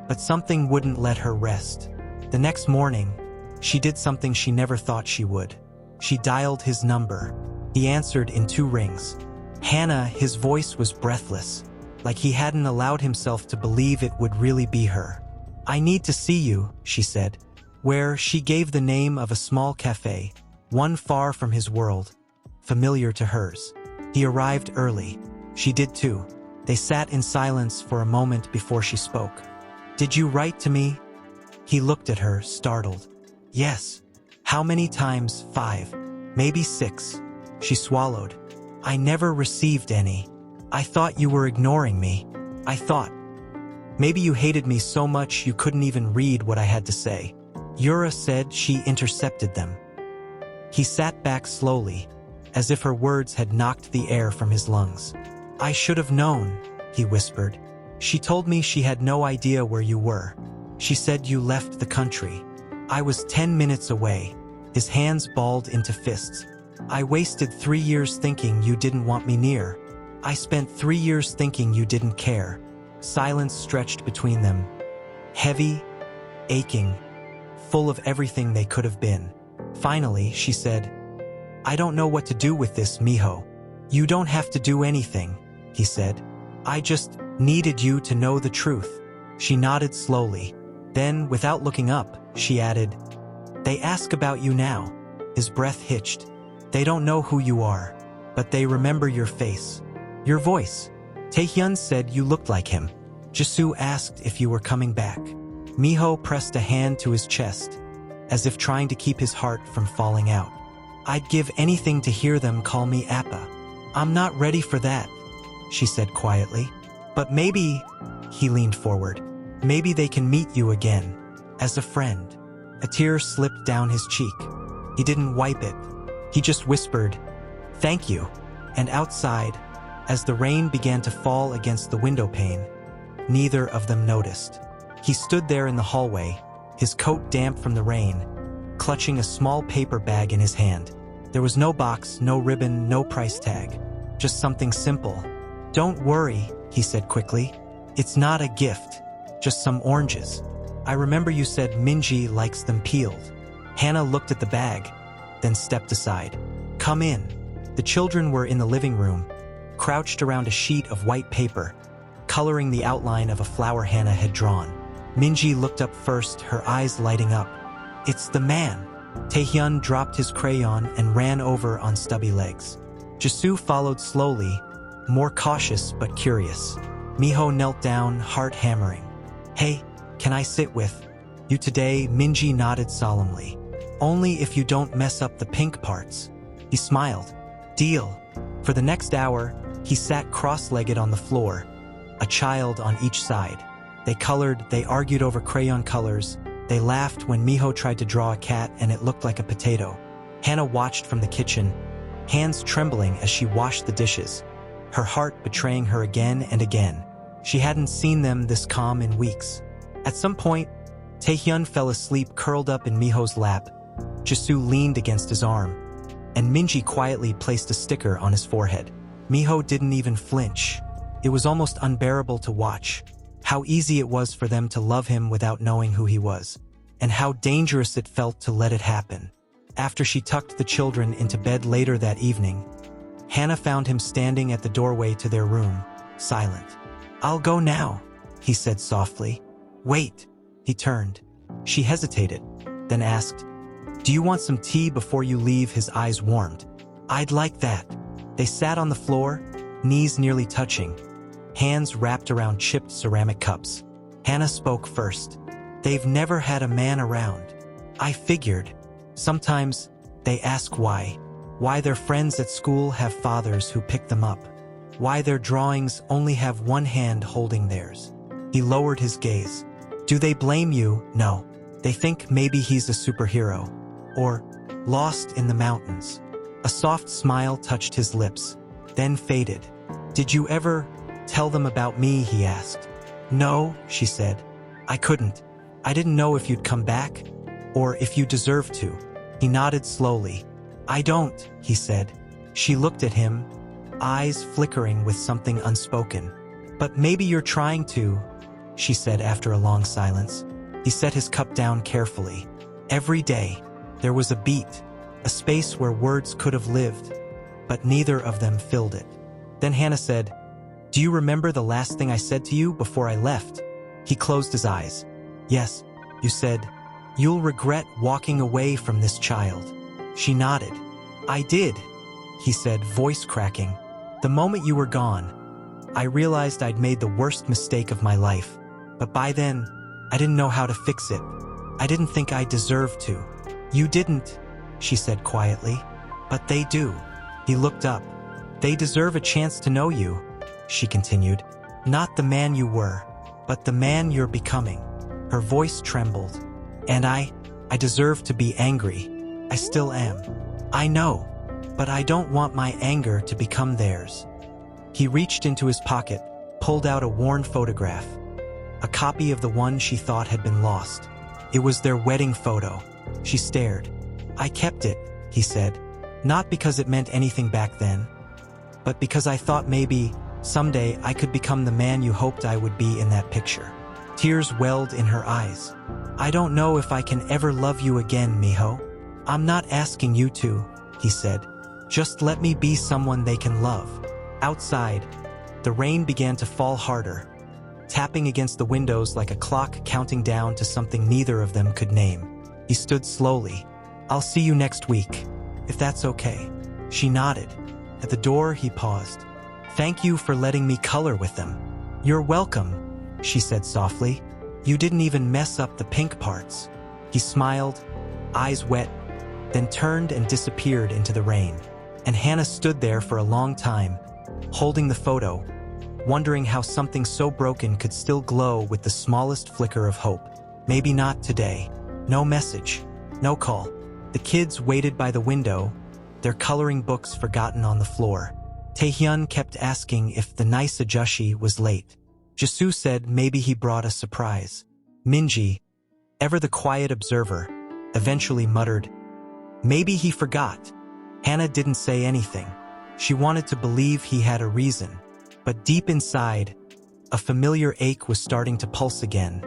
But something wouldn't let her rest. The next morning, she did something she never thought she would. She dialed his number. He answered in 2 rings. Hannah, his voice was breathless, like he hadn't allowed himself to believe it would really be her. I need to see you, she said. Where? She gave the name of a small cafe, one far from his world, familiar to hers. He arrived early. She did too. They sat in silence for a moment before she spoke. "Did you write to me?" He looked at her, startled. "Yes." "How many times?" "5. Maybe 6. She swallowed. "I never received any. I thought you were ignoring me. I thought maybe you hated me so much you couldn't even read what I had to say." Yura said she intercepted them. He sat back slowly, as if her words had knocked the air from his lungs. "I should have known," he whispered. "She told me she had no idea where you were. She said you left the country. I was 10 minutes away." His hands balled into fists. "I wasted 3 years thinking you didn't want me near. I spent 3 years thinking you didn't care." Silence stretched between them, heavy, aching, full of everything they could have been. Finally, she said, "I don't know what to do with this, Miho." "You don't have to do anything," he said. "I just needed you to know the truth." She nodded slowly. Then, without looking up, she added, "They ask about you now." His breath hitched. "They don't know who you are, but they remember your face, your voice. Taehyun said you looked like him. Jisoo asked if you were coming back." Miho pressed a hand to his chest, as if trying to keep his heart from falling out. "I'd give anything to hear them call me Appa." "I'm not ready for that," she said quietly. "But maybe," he leaned forward, "maybe they can meet you again, as a friend." A tear slipped down his cheek. He didn't wipe it. He just whispered, "Thank you." And outside, as the rain began to fall against the window pane, neither of them noticed. He stood there in the hallway, his coat damp from the rain, clutching a small paper bag in his hand. There was no box, no ribbon, no price tag. Just something simple. "Don't worry," he said quickly. "It's not a gift. Just some oranges. I remember you said Minji likes them peeled." Hannah looked at the bag, then stepped aside. "Come in." The children were in the living room, crouched around a sheet of white paper, coloring the outline of a flower Hannah had drawn. Minji looked up first, her eyes lighting up. "It's the man." Taehyun dropped his crayon and ran over on stubby legs. Jisoo followed slowly, more cautious but curious. Miho knelt down, heart hammering. "Hey, can I sit with you today?" Minji nodded solemnly. "Only if you don't mess up the pink parts." He smiled. "Deal." For the next hour, he sat cross-legged on the floor, a child on each side. They colored, they argued over crayon colors, they laughed when Miho tried to draw a cat and it looked like a potato. Hannah watched from the kitchen, hands trembling as she washed the dishes, her heart betraying her again and again. She hadn't seen them this calm in weeks. At some point, Taehyun fell asleep curled up in Miho's lap. Jisoo leaned against his arm, and Minji quietly placed a sticker on his forehead. Miho didn't even flinch. It was almost unbearable to watch. How easy it was for them to love him without knowing who he was, and how dangerous it felt to let it happen. After she tucked the children into bed later that evening, Hannah found him standing at the doorway to their room, silent. "I'll go now," he said softly. "Wait." He turned. She hesitated, then asked, "Do you want some tea before you leave?" His eyes warmed. "I'd like that." They sat on the floor, knees nearly touching, hands wrapped around chipped ceramic cups. Hannah spoke first. "They've never had a man around. I figured. Sometimes they ask why. Why their friends at school have fathers who pick them up. Why their drawings only have one hand holding theirs." He lowered his gaze. "Do they blame you?" "No. They think maybe he's a superhero. Or lost in the mountains." A soft smile touched his lips, then faded. "Did you ever tell them about me?" he asked. "No," she said. "I couldn't. I didn't know if you'd come back, or if you deserved to." He nodded slowly. "I don't," he said. She looked at him, eyes flickering with something unspoken. "But maybe you're trying to," she said after a long silence. He set his cup down carefully. Every day, there was a beat, a space where words could have lived, but neither of them filled it. Then Hannah said, "Do you remember the last thing I said to you before I left?" He closed his eyes. "Yes, you said, you'll regret walking away from this child." She nodded. "I did," he said, voice cracking. "The moment you were gone, I realized I'd made the worst mistake of my life. But by then, I didn't know how to fix it. I didn't think I deserved to. You didn't, she said quietly. But they do. He looked up. They deserve a chance to know you, she continued. Not the man you were, but the man you're becoming. Her voice trembled. And I deserve to be angry. I still am. I know, but I don't want my anger to become theirs. He reached into his pocket, pulled out a worn photograph. A copy of the one she thought had been lost. It was their wedding photo. She stared. I kept it, he said. Not because it meant anything back then, but because I thought maybe, someday, I could become the man you hoped I would be in that picture. Tears welled in her eyes. I don't know if I can ever love you again, Miho. I'm not asking you to, he said. Just let me be someone they can love. Outside, the rain began to fall harder, tapping against the windows like a clock counting down to something neither of them could name. He stood slowly. I'll see you next week, if that's okay. She nodded. At the door, he paused. Thank you for letting me color with them. You're welcome, she said softly. You didn't even mess up the pink parts. He smiled, eyes wet, then turned and disappeared into the rain. And Hannah stood there for a long time, holding the photo, wondering how something so broken could still glow with the smallest flicker of hope. Maybe not today. No message, no call. The kids waited by the window, their coloring books forgotten on the floor. Taehyun kept asking if the nice ajushi was late. Jisoo said maybe he brought a surprise. Minji, ever the quiet observer, eventually muttered, maybe he forgot. Hannah didn't say anything. She wanted to believe he had a reason. But deep inside, a familiar ache was starting to pulse again.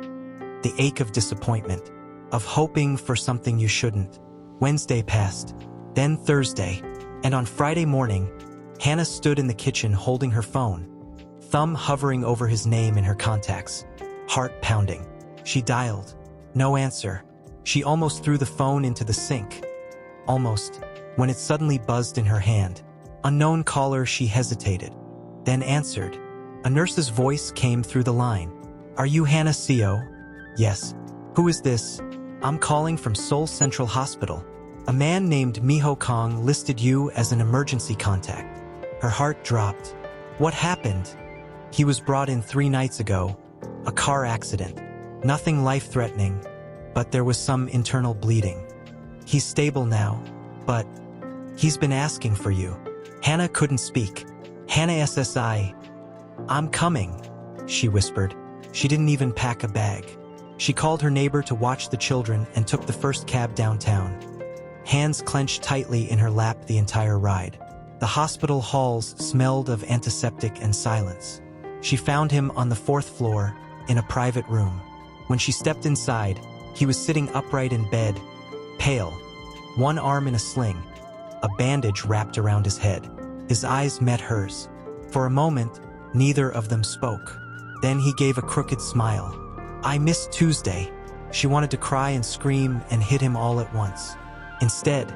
The ache of disappointment, of hoping for something you shouldn't. Wednesday passed, then Thursday, and on Friday morning, Hannah stood in the kitchen holding her phone, thumb hovering over his name in her contacts, heart pounding. She dialed. No answer. She almost threw the phone into the sink. Almost, when it suddenly buzzed in her hand. Unknown caller, she hesitated, then answered. A nurse's voice came through the line. Are you Hannah Seo? Yes. Who is this? I'm calling from Seoul Central Hospital. A man named Miho Kong listed you as an emergency contact. Her heart dropped. What happened? He was brought in 3 nights ago. A car accident. Nothing life-threatening, but there was some internal bleeding. He's stable now, but he's been asking for you. Hannah couldn't speak. Hannah SSI. I'm coming, she whispered. She didn't even pack a bag. She called her neighbor to watch the children and took the first cab downtown. Hands clenched tightly in her lap the entire ride. The hospital halls smelled of antiseptic and silence. She found him on the 4th floor, in a private room. When she stepped inside, he was sitting upright in bed, pale, one arm in a sling, a bandage wrapped around his head. His eyes met hers. For a moment, neither of them spoke. Then he gave a crooked smile. I missed Tuesday. She wanted to cry and scream and hit him all at once. Instead,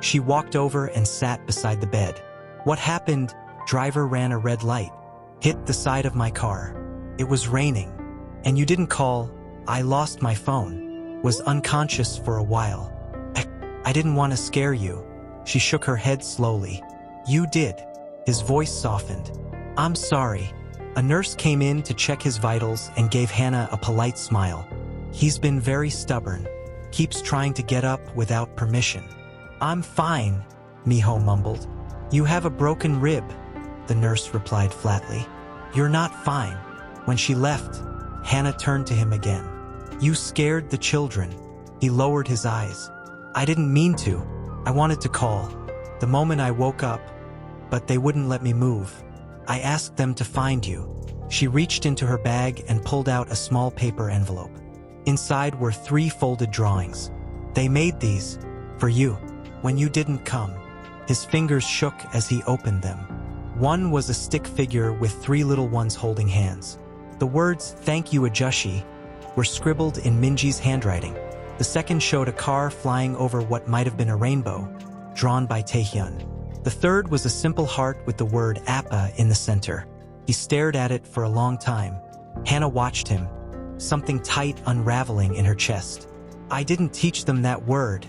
she walked over and sat beside the bed. What happened? Driver ran a red light. Hit the side of my car. It was raining. And you didn't call. I lost my phone. Was unconscious for a while. I didn't want to scare you. She shook her head slowly. You did. His voice softened. I'm sorry. A nurse came in to check his vitals and gave Hannah a polite smile. He's been very stubborn. Keeps trying to get up without permission. I'm fine, Miho mumbled. You have a broken rib, the nurse replied flatly. You're not fine. When she left, Hannah turned to him again. You scared the children. He lowered his eyes. I didn't mean to. I wanted to call. The moment I woke up, but they wouldn't let me move. I asked them to find you. She reached into her bag and pulled out a small paper envelope. Inside were 3 folded drawings. They made these for you when you didn't come. His fingers shook as he opened them. One was a stick figure with 3 little ones holding hands. The words, "Thank you, Ajushi," were scribbled in Minji's handwriting. The second showed a car flying over what might have been a rainbow, drawn by Taehyun. The third was a simple heart with the word Appa in the center. He stared at it for a long time. Hannah watched him, something tight unraveling in her chest. "I didn't teach them that word,"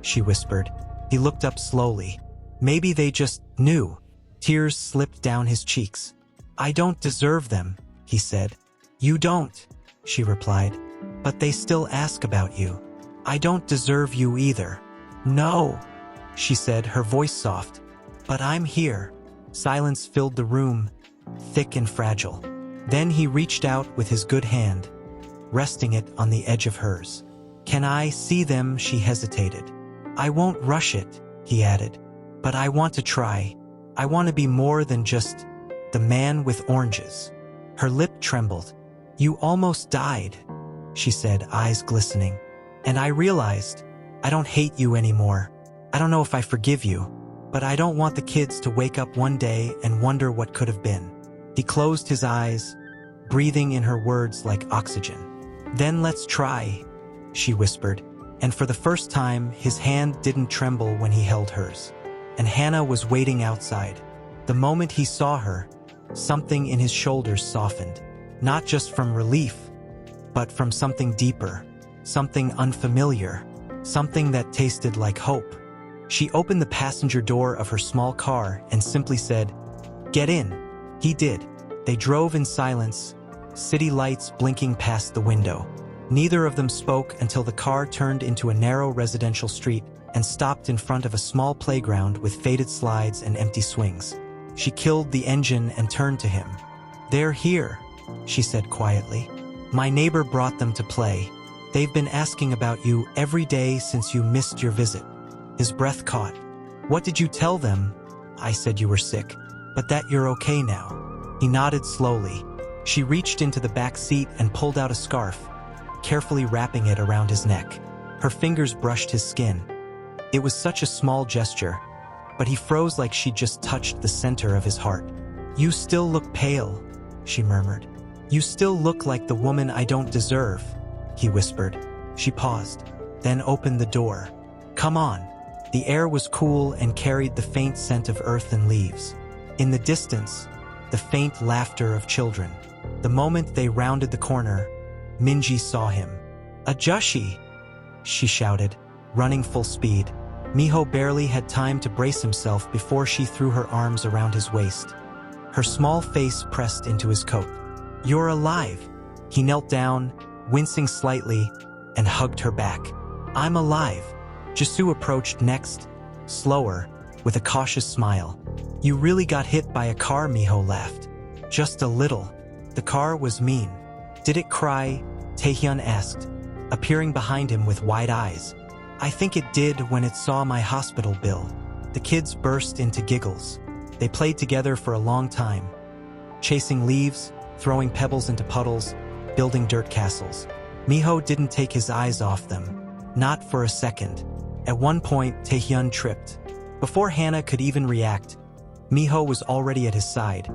she whispered. He looked up slowly. Maybe they just knew. Tears slipped down his cheeks. "I don't deserve them," he said. "You don't," she replied. "But they still ask about you." "I don't deserve you either." "No," she said, her voice soft. "But I'm here." Silence filled the room, thick and fragile. Then he reached out with his good hand, resting it on the edge of hers. "Can I see them?" She hesitated. "I won't rush it," he added. "But I want to try. I want to be more than just the man with oranges." Her lip trembled. "You almost died," she said, eyes glistening. "And I realized I don't hate you anymore. I don't know if I forgive you, but I don't want the kids to wake up one day and wonder what could have been." He closed his eyes, breathing in her words like oxygen. "Then let's try," she whispered, and for the first time his hand didn't tremble when he held hers. And Hannah was waiting outside. The moment he saw her, something in his shoulders softened, not just from relief, but from something deeper, something unfamiliar, something that tasted like hope. She opened the passenger door of her small car and simply said, "Get in." He did. They drove in silence, city lights blinking past the window. Neither of them spoke until the car turned into a narrow residential street and stopped in front of a small playground with faded slides and empty swings. She killed the engine and turned to him. "They're here," she said quietly. "My neighbor brought them to play. They've been asking about you every day since you missed your visit." His breath caught. "What did you tell them?" "I said you were sick, but that you're okay now." He nodded slowly. She reached into the back seat and pulled out a scarf, carefully wrapping it around his neck. Her fingers brushed his skin. It was such a small gesture, but he froze like she'd just touched the center of his heart. "You still look pale," she murmured. "You still look like the woman I don't deserve," he whispered. She paused, then opened the door. "Come on." The air was cool and carried the faint scent of earth and leaves. In the distance, the faint laughter of children. The moment they rounded the corner, Minji saw him. "Ajushi!" she shouted, running full speed. Miho barely had time to brace himself before she threw her arms around his waist. Her small face pressed into his coat. "You're alive!" He knelt down, wincing slightly, and hugged her back. "I'm alive." Jisoo approached next, slower, with a cautious smile. "You really got hit by a car," Miho laughed. "Just a little. The car was mean." "Did it cry?" Taehyun asked, appearing behind him with wide eyes. "I think it did when it saw my hospital bill." The kids burst into giggles. They played together for a long time, chasing leaves, throwing pebbles into puddles, building dirt castles. Miho didn't take his eyes off them, not for a second. At one point, Taehyun tripped. Before Hannah could even react, Miho was already at his side,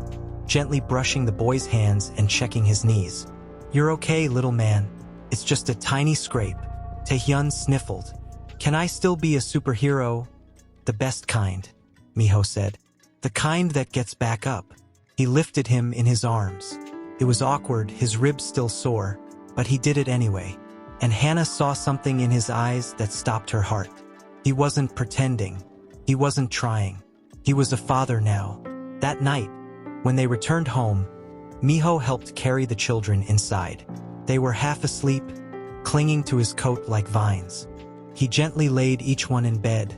gently brushing the boy's hands and checking his knees. "You're okay, little man. It's just a tiny scrape." Taehyun sniffled. "Can I still be a superhero?" "The best kind," Miho said. "The kind that gets back up." He lifted him in his arms. It was awkward, his ribs still sore, but he did it anyway. And Hannah saw something in his eyes that stopped her heart. He wasn't pretending. He wasn't trying. He was a father now. That night, when they returned home, Miho helped carry the children inside. They were half asleep, clinging to his coat like vines. He gently laid each one in bed,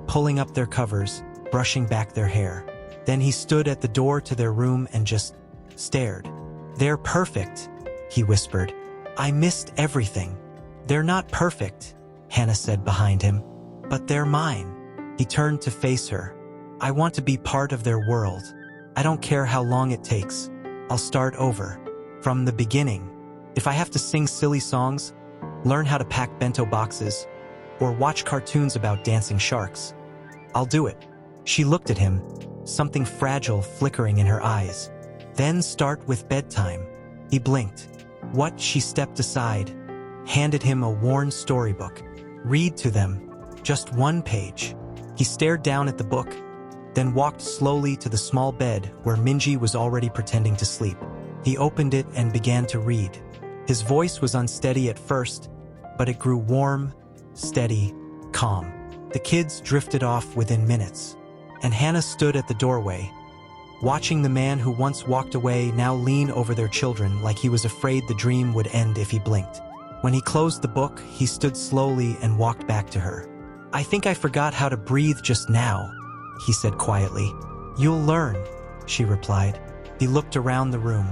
pulling up their covers, brushing back their hair. Then he stood at the door to their room and just stared. "They're perfect," he whispered. "I missed everything." "They're not perfect," Hannah said behind him, "but they're mine." He turned to face her. "I want to be part of their world. I don't care how long it takes. I'll start over. From the beginning. If I have to sing silly songs, learn how to pack bento boxes, or watch cartoons about dancing sharks, I'll do it." She looked at him, something fragile flickering in her eyes. "Then start with bedtime." He blinked. "What?" She stepped aside, handed him a worn storybook. "Read to them. Just one page." He stared down at the book, then walked slowly to the small bed where Minji was already pretending to sleep. He opened it and began to read. His voice was unsteady at first, but it grew warm, steady, calm. The kids drifted off within minutes, and Hannah stood at the doorway, watching the man who once walked away now lean over their children like he was afraid the dream would end if he blinked. When he closed the book, he stood slowly and walked back to her. "I think I forgot how to breathe just now," he said quietly. "You'll learn," she replied. He looked around the room.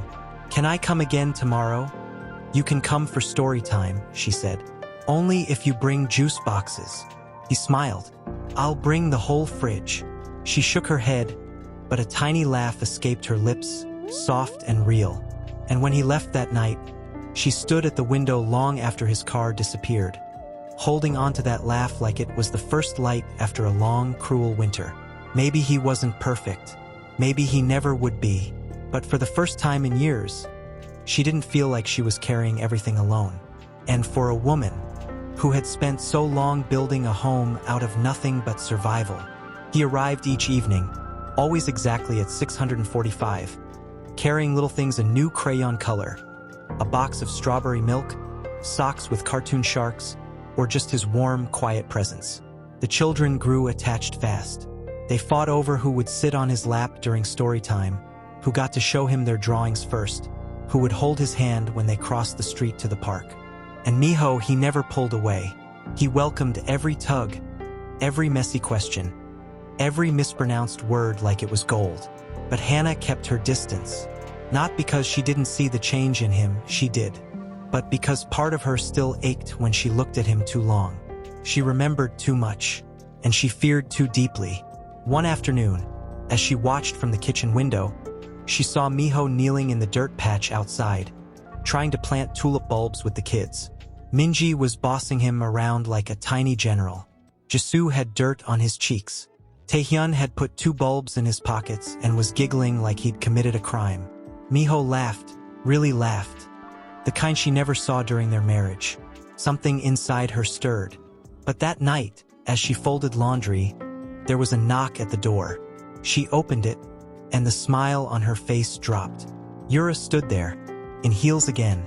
"Can I come again tomorrow?" "You can come for story time," she said. "Only if you bring juice boxes." He smiled. "I'll bring the whole fridge." She shook her head, but a tiny laugh escaped her lips, soft and real. And when he left that night, she stood at the window long after his car disappeared, holding on to that laugh like it was the first light after a long, cruel winter. Maybe he wasn't perfect. Maybe he never would be. But for the first time in years, she didn't feel like she was carrying everything alone. And for a woman who had spent so long building a home out of nothing but survival, he arrived each evening, always exactly at 645, carrying little things: a new crayon color, a box of strawberry milk, socks with cartoon sharks, or just his warm, quiet presence. The children grew attached fast. They fought over who would sit on his lap during story time, who got to show him their drawings first, who would hold his hand when they crossed the street to the park. And Miho, he never pulled away. He welcomed every tug, every messy question, every mispronounced word like it was gold. But Hannah kept her distance, not because she didn't see the change in him, she did, but because part of her still ached when she looked at him too long. She remembered too much, and she feared too deeply. One afternoon, as she watched from the kitchen window, she saw Miho kneeling in the dirt patch outside, trying to plant tulip bulbs with the kids. Minji was bossing him around like a tiny general. Jisoo had dirt on his cheeks. Taehyun had put 2 bulbs in his pockets and was giggling like he'd committed a crime. Miho laughed, really laughed, the kind she never saw during their marriage. Something inside her stirred. But that night, as she folded laundry, there was a knock at the door. She opened it, and the smile on her face dropped. Yura stood there, in heels again,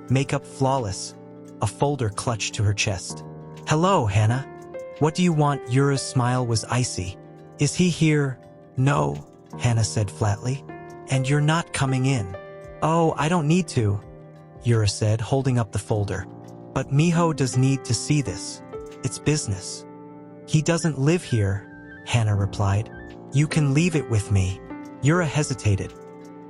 makeup flawless, a folder clutched to her chest. "Hello, Hannah. What do you want?" Yura's smile was icy. "Is he here?" "No," Hannah said flatly. "And you're not coming in?" "Oh, I don't need to," Yura said, holding up the folder. "But Miho does need to see this. It's business." "He doesn't live here," Hannah replied. "You can leave it with me." Yura hesitated,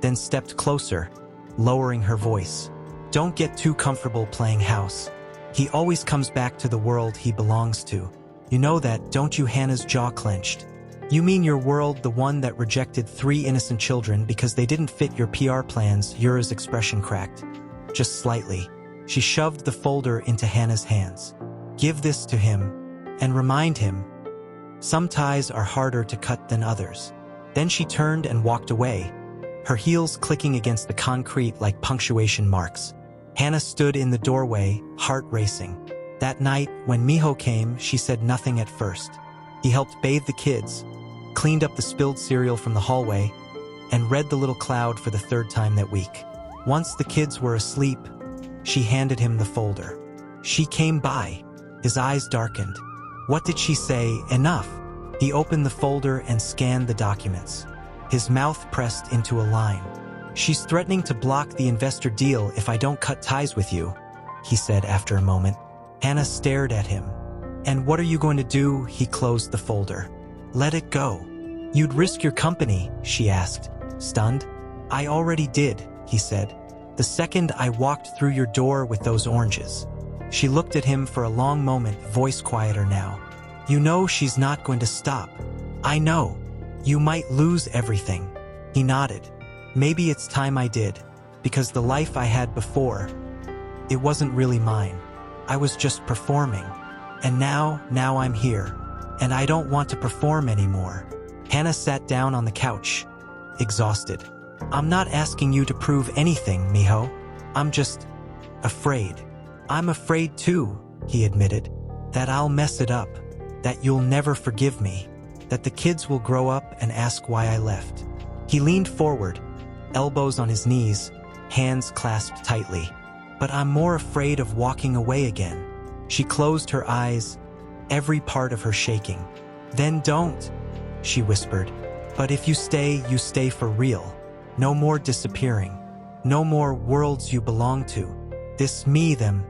then stepped closer, lowering her voice. "Don't get too comfortable playing house. He always comes back to the world he belongs to. You know that, don't you?" Hannah's jaw clenched. "You mean your world, the one that rejected 3 innocent children because they didn't fit your PR plans?" Yura's expression cracked, just slightly. She shoved the folder into Hannah's hands. "Give this to him, and remind him, some ties are harder to cut than others." Then she turned and walked away, her heels clicking against the concrete like punctuation marks. Hannah stood in the doorway, heart racing. That night, when Miho came, she said nothing at first. He helped bathe the kids, cleaned up the spilled cereal from the hallway, and read The Little Cloud for the 3rd time that week. Once the kids were asleep, she handed him the folder. She came by. His eyes darkened. What did she say? Enough. He opened the folder and scanned the documents. His mouth pressed into a line. "She's threatening to block the investor deal if I don't cut ties with you," he said after a moment. Hannah stared at him. "And what are you going to do?" He closed the folder. "Let it go." "You'd risk your company?" she asked, stunned. "I already did," he said, "the second I walked through your door with those oranges." She looked at him for a long moment, voice quieter now. "You know she's not going to stop." "I know. You might lose everything." He nodded. "Maybe it's time I did, because the life I had before, it wasn't really mine. I was just performing. And now I'm here, and I don't want to perform anymore." Hannah sat down on the couch, exhausted. "I'm not asking you to prove anything, Miho. I'm just afraid." "I'm afraid too," he admitted, "that I'll mess it up, that you'll never forgive me, that the kids will grow up and ask why I left. He leaned forward, elbows on his knees, hands clasped tightly. But I'm more afraid of walking away again. She closed her eyes, every part of her shaking. Then don't, she whispered. But if you stay for real. No more disappearing. No more worlds you belong to. This me, them.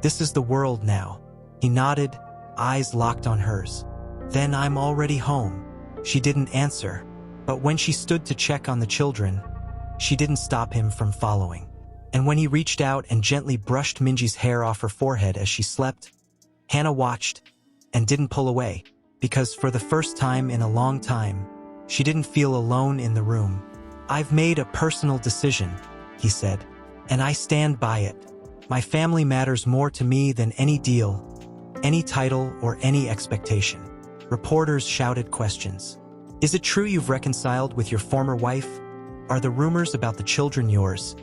This is the world now. He nodded, eyes locked on hers. Then I'm already home. She didn't answer. But when she stood to check on the children, she didn't stop him from following. And when he reached out and gently brushed Minji's hair off her forehead as she slept, Hannah watched and didn't pull away, because for the first time in a long time, she didn't feel alone in the room. I've made a personal decision, he said, and I stand by it. My family matters more to me than any deal, any title, or any expectation. Reporters shouted questions. Is it true you've reconciled with your former wife? Are the rumors about the children yours?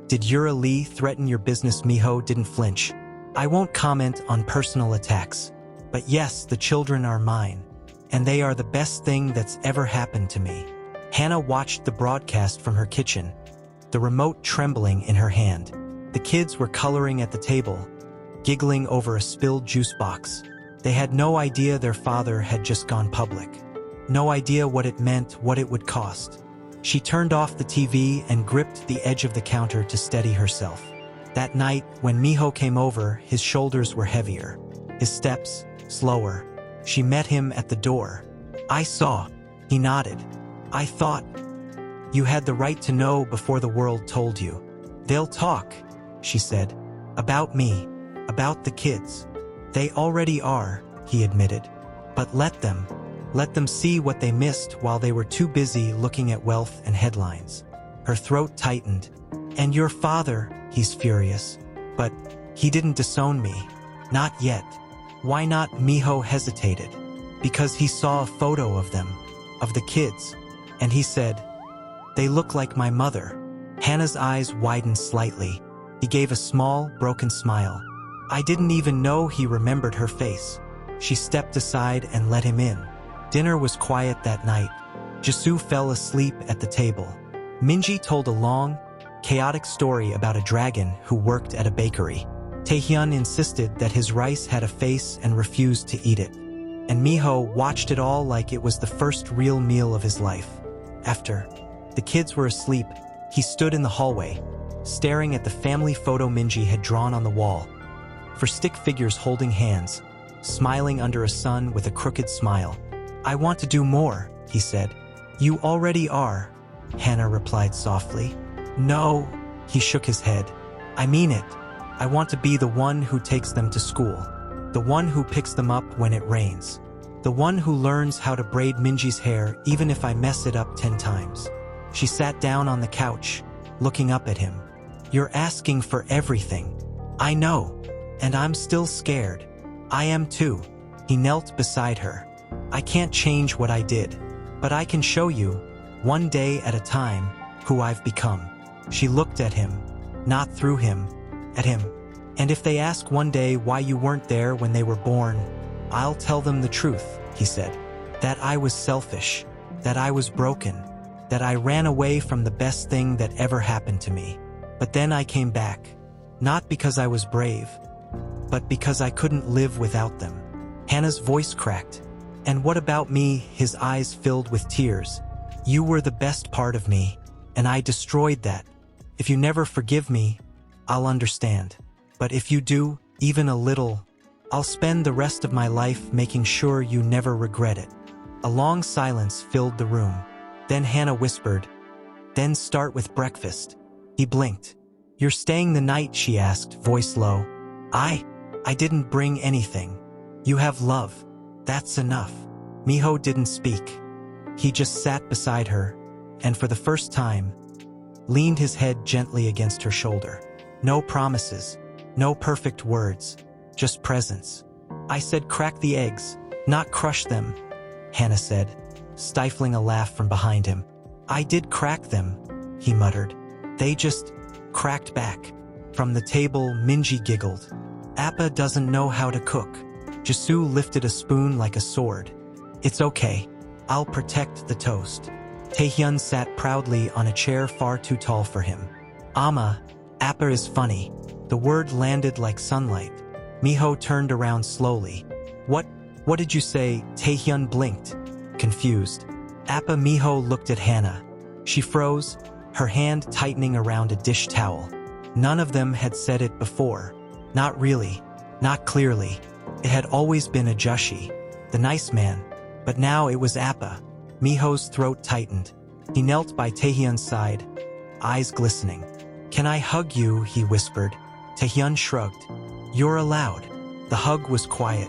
Did Yura Lee threaten your business? Miho didn't flinch. I won't comment on personal attacks. But yes, the children are mine. And they are the best thing that's ever happened to me. Hannah watched the broadcast from her kitchen, the remote trembling in her hand. The kids were coloring at the table, giggling over a spilled juice box. They had no idea their father had just gone public. No idea what it meant, what it would cost. She turned off the TV and gripped the edge of the counter to steady herself. That night, when Miho came over, his shoulders were heavier, his steps slower. She met him at the door. I saw. He nodded. I thought. You had the right to know before the world told you. They'll talk, she said. About me. About the kids. They already are, he admitted. But let them. Let them see what they missed while they were too busy looking at wealth and headlines. Her throat tightened. And your father, he's furious. But he didn't disown me. Not yet. Why not? Miho hesitated. Because he saw a photo of them, of the kids. And he said, they look like my mother. Hannah's eyes widened slightly. He gave a small, broken smile. I didn't even know he remembered her face. She stepped aside and let him in. Dinner was quiet that night. Jisoo fell asleep at the table. Minji told a long, chaotic story about a dragon who worked at a bakery. Taehyun insisted that his rice had a face and refused to eat it. And Miho watched it all like it was the first real meal of his life. After the kids were asleep, he stood in the hallway, staring at the family photo Minji had drawn on the wall. For stick figures holding hands, smiling under a sun with a crooked smile. I want to do more, he said. You already are, Hannah replied softly. No, he shook his head. I mean it. I want to be the one who takes them to school. The one who picks them up when it rains. The one who learns how to braid Minji's hair even if I mess it up 10 times. She sat down on the couch, looking up at him. You're asking for everything. I know. And I'm still scared. I am too. He knelt beside her. I can't change what I did, but I can show you, one day at a time, who I've become. She looked at him, not through him, at him. And if they ask one day why you weren't there when they were born, I'll tell them the truth, he said. That I was selfish, that I was broken, that I ran away from the best thing that ever happened to me. But then I came back, not because I was brave, but because I couldn't live without them. Hannah's voice cracked. And what about me? His eyes filled with tears. You were the best part of me, and I destroyed that. If you never forgive me, I'll understand. But if you do, even a little, I'll spend the rest of my life making sure you never regret it. A long silence filled the room. Then Hannah whispered, then start with breakfast. He blinked. You're staying the night, she asked, voice low. I didn't bring anything. You have love. That's enough. Miho didn't speak. He just sat beside her, and for the first time, leaned his head gently against her shoulder. No promises, no perfect words, just presence. I said crack the eggs, not crush them, Hannah said, stifling a laugh from behind him. I did crack them, he muttered. They just cracked back. From the table, Minji giggled. Appa doesn't know how to cook. Jisoo lifted a spoon like a sword. It's okay. I'll protect the toast. Taehyun sat proudly on a chair far too tall for him. Appa is funny. The word landed like sunlight. Miho turned around slowly. What did you say? Taehyun blinked, confused. Appa. Miho looked at Hannah. She froze, her hand tightening around a dish towel. None of them had said it before. Not really, not clearly. It had always been Ajushi, the nice man, but now it was Appa. Miho's throat tightened. He knelt by Taehyun's side, eyes glistening. Can I hug you? He whispered. Taehyun shrugged. You're allowed. The hug was quiet,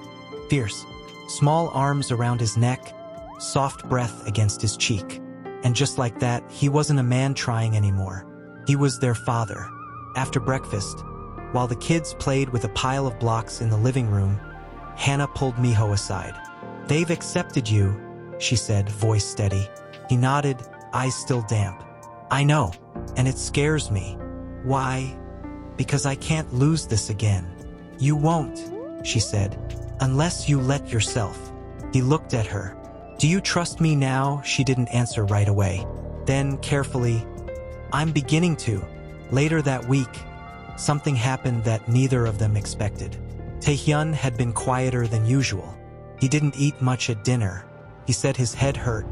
fierce. Small arms around his neck, soft breath against his cheek. And just like that, he wasn't a man trying anymore. He was their father. After breakfast, while the kids played with a pile of blocks in the living room, Hannah pulled Miho aside. They've accepted you, she said, voice steady. He nodded, eyes still damp. I know, and it scares me. Why? Because I can't lose this again. You won't, she said, unless you let yourself. He looked at her. Do you trust me now? She didn't answer right away. Then, carefully, I'm beginning to. Later that week, something happened that neither of them expected. Taehyun had been quieter than usual. He didn't eat much at dinner. He said his head hurt.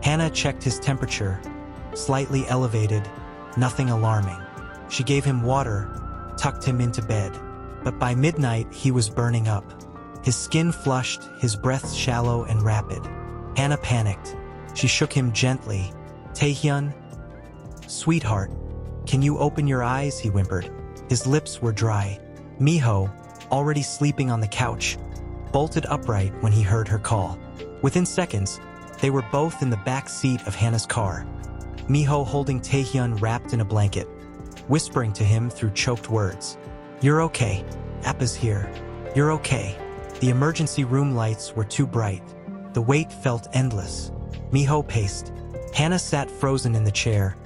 Hannah checked his temperature. Slightly elevated, nothing alarming. She gave him water, tucked him into bed. But by midnight, he was burning up. His skin flushed, his breath shallow and rapid. Hannah panicked. She shook him gently. Taehyun? Sweetheart, can you open your eyes? He whimpered. His lips were dry. Miho, already sleeping on the couch, bolted upright when he heard her call. Within seconds, they were both in the back seat of Hannah's car. Miho holding Taehyun wrapped in a blanket, whispering to him through choked words. You're okay. Appa's here. You're okay. The emergency room lights were too bright. The wait felt endless. Miho paced. Hannah sat frozen in the chair,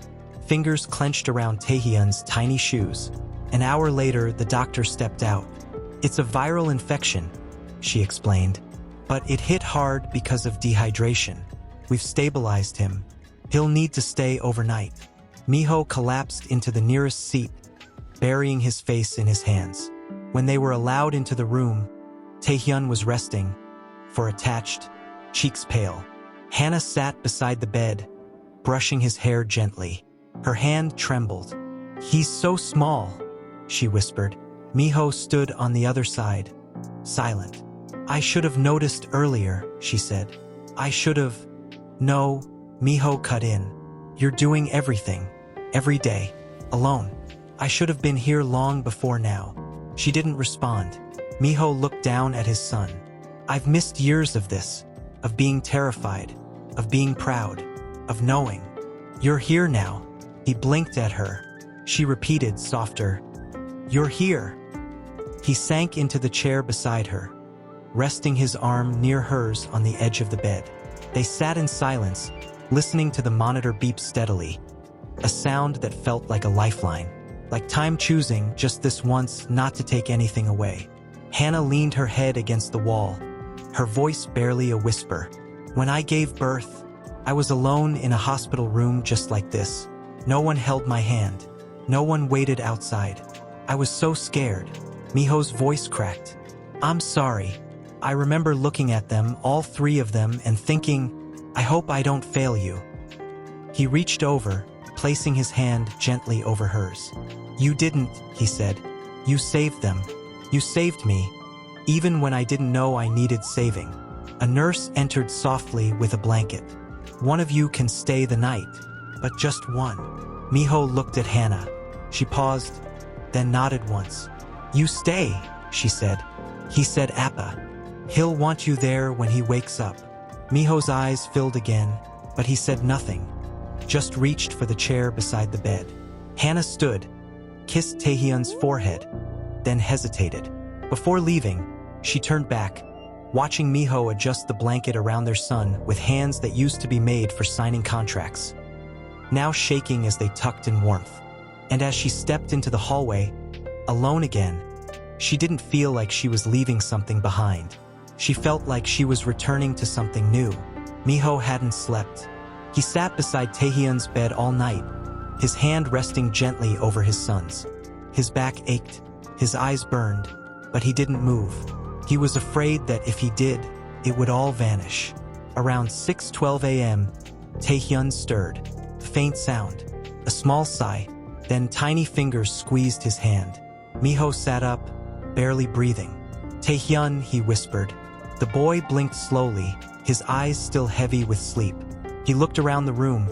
fingers clenched around Taehyun's tiny shoes. An hour later, the doctor stepped out. It's a viral infection, she explained. But it hit hard because of dehydration. We've stabilized him. He'll need to stay overnight. Miho collapsed into the nearest seat, burying his face in his hands. When they were allowed into the room, Taehyun was resting, fur attached, cheeks pale. Hannah sat beside the bed, brushing his hair gently. Her hand trembled. He's so small, she whispered. Miho stood on the other side, silent. I should have noticed earlier, she said. I should have. No, Miho cut in. You're doing everything, every day, alone. I should have been here long before now. She didn't respond. Miho looked down at his son. I've missed years of this, of being terrified, of being proud, of knowing. You're here now. He blinked at her. She repeated, softer. You're here. He sank into the chair beside her, resting his arm near hers on the edge of the bed. They sat in silence, listening to the monitor beep steadily, a sound that felt like a lifeline, like time choosing just this once not to take anything away. Hannah leaned her head against the wall, her voice barely a whisper. When I gave birth, I was alone in a hospital room just like this. No one held my hand. No one waited outside. I was so scared. Miho's voice cracked. I'm sorry. I remember looking at them, all three of them, and thinking, I hope I don't fail you. He reached over, placing his hand gently over hers. You didn't, he said. You saved them. You saved me, even when I didn't know I needed saving. A nurse entered softly with a blanket. One of you can stay the night, but just one. Miho looked at Hannah. She paused, then nodded once. You stay, she said. He said Appa. He'll want you there when he wakes up. Miho's eyes filled again, but he said nothing, just reached for the chair beside the bed. Hannah stood, kissed Taehyun's forehead, then hesitated. Before leaving, she turned back, watching Miho adjust the blanket around their son with hands that used to be made for signing contracts, now shaking as they tucked in warmth. And as she stepped into the hallway, alone again, she didn't feel like she was leaving something behind. She felt like she was returning to something new, Miho hadn't slept. He sat beside Taehyun's bed all night, his hand resting gently over his son's. His back ached, his eyes burned, but he didn't move. He was afraid that if he did, it would all vanish. Around 6:12 a.m., Taehyun stirred. A faint sound, a small sigh, then tiny fingers squeezed his hand. Miho sat up, barely breathing. "Taehyun," he whispered. The boy blinked slowly, his eyes still heavy with sleep. He looked around the room,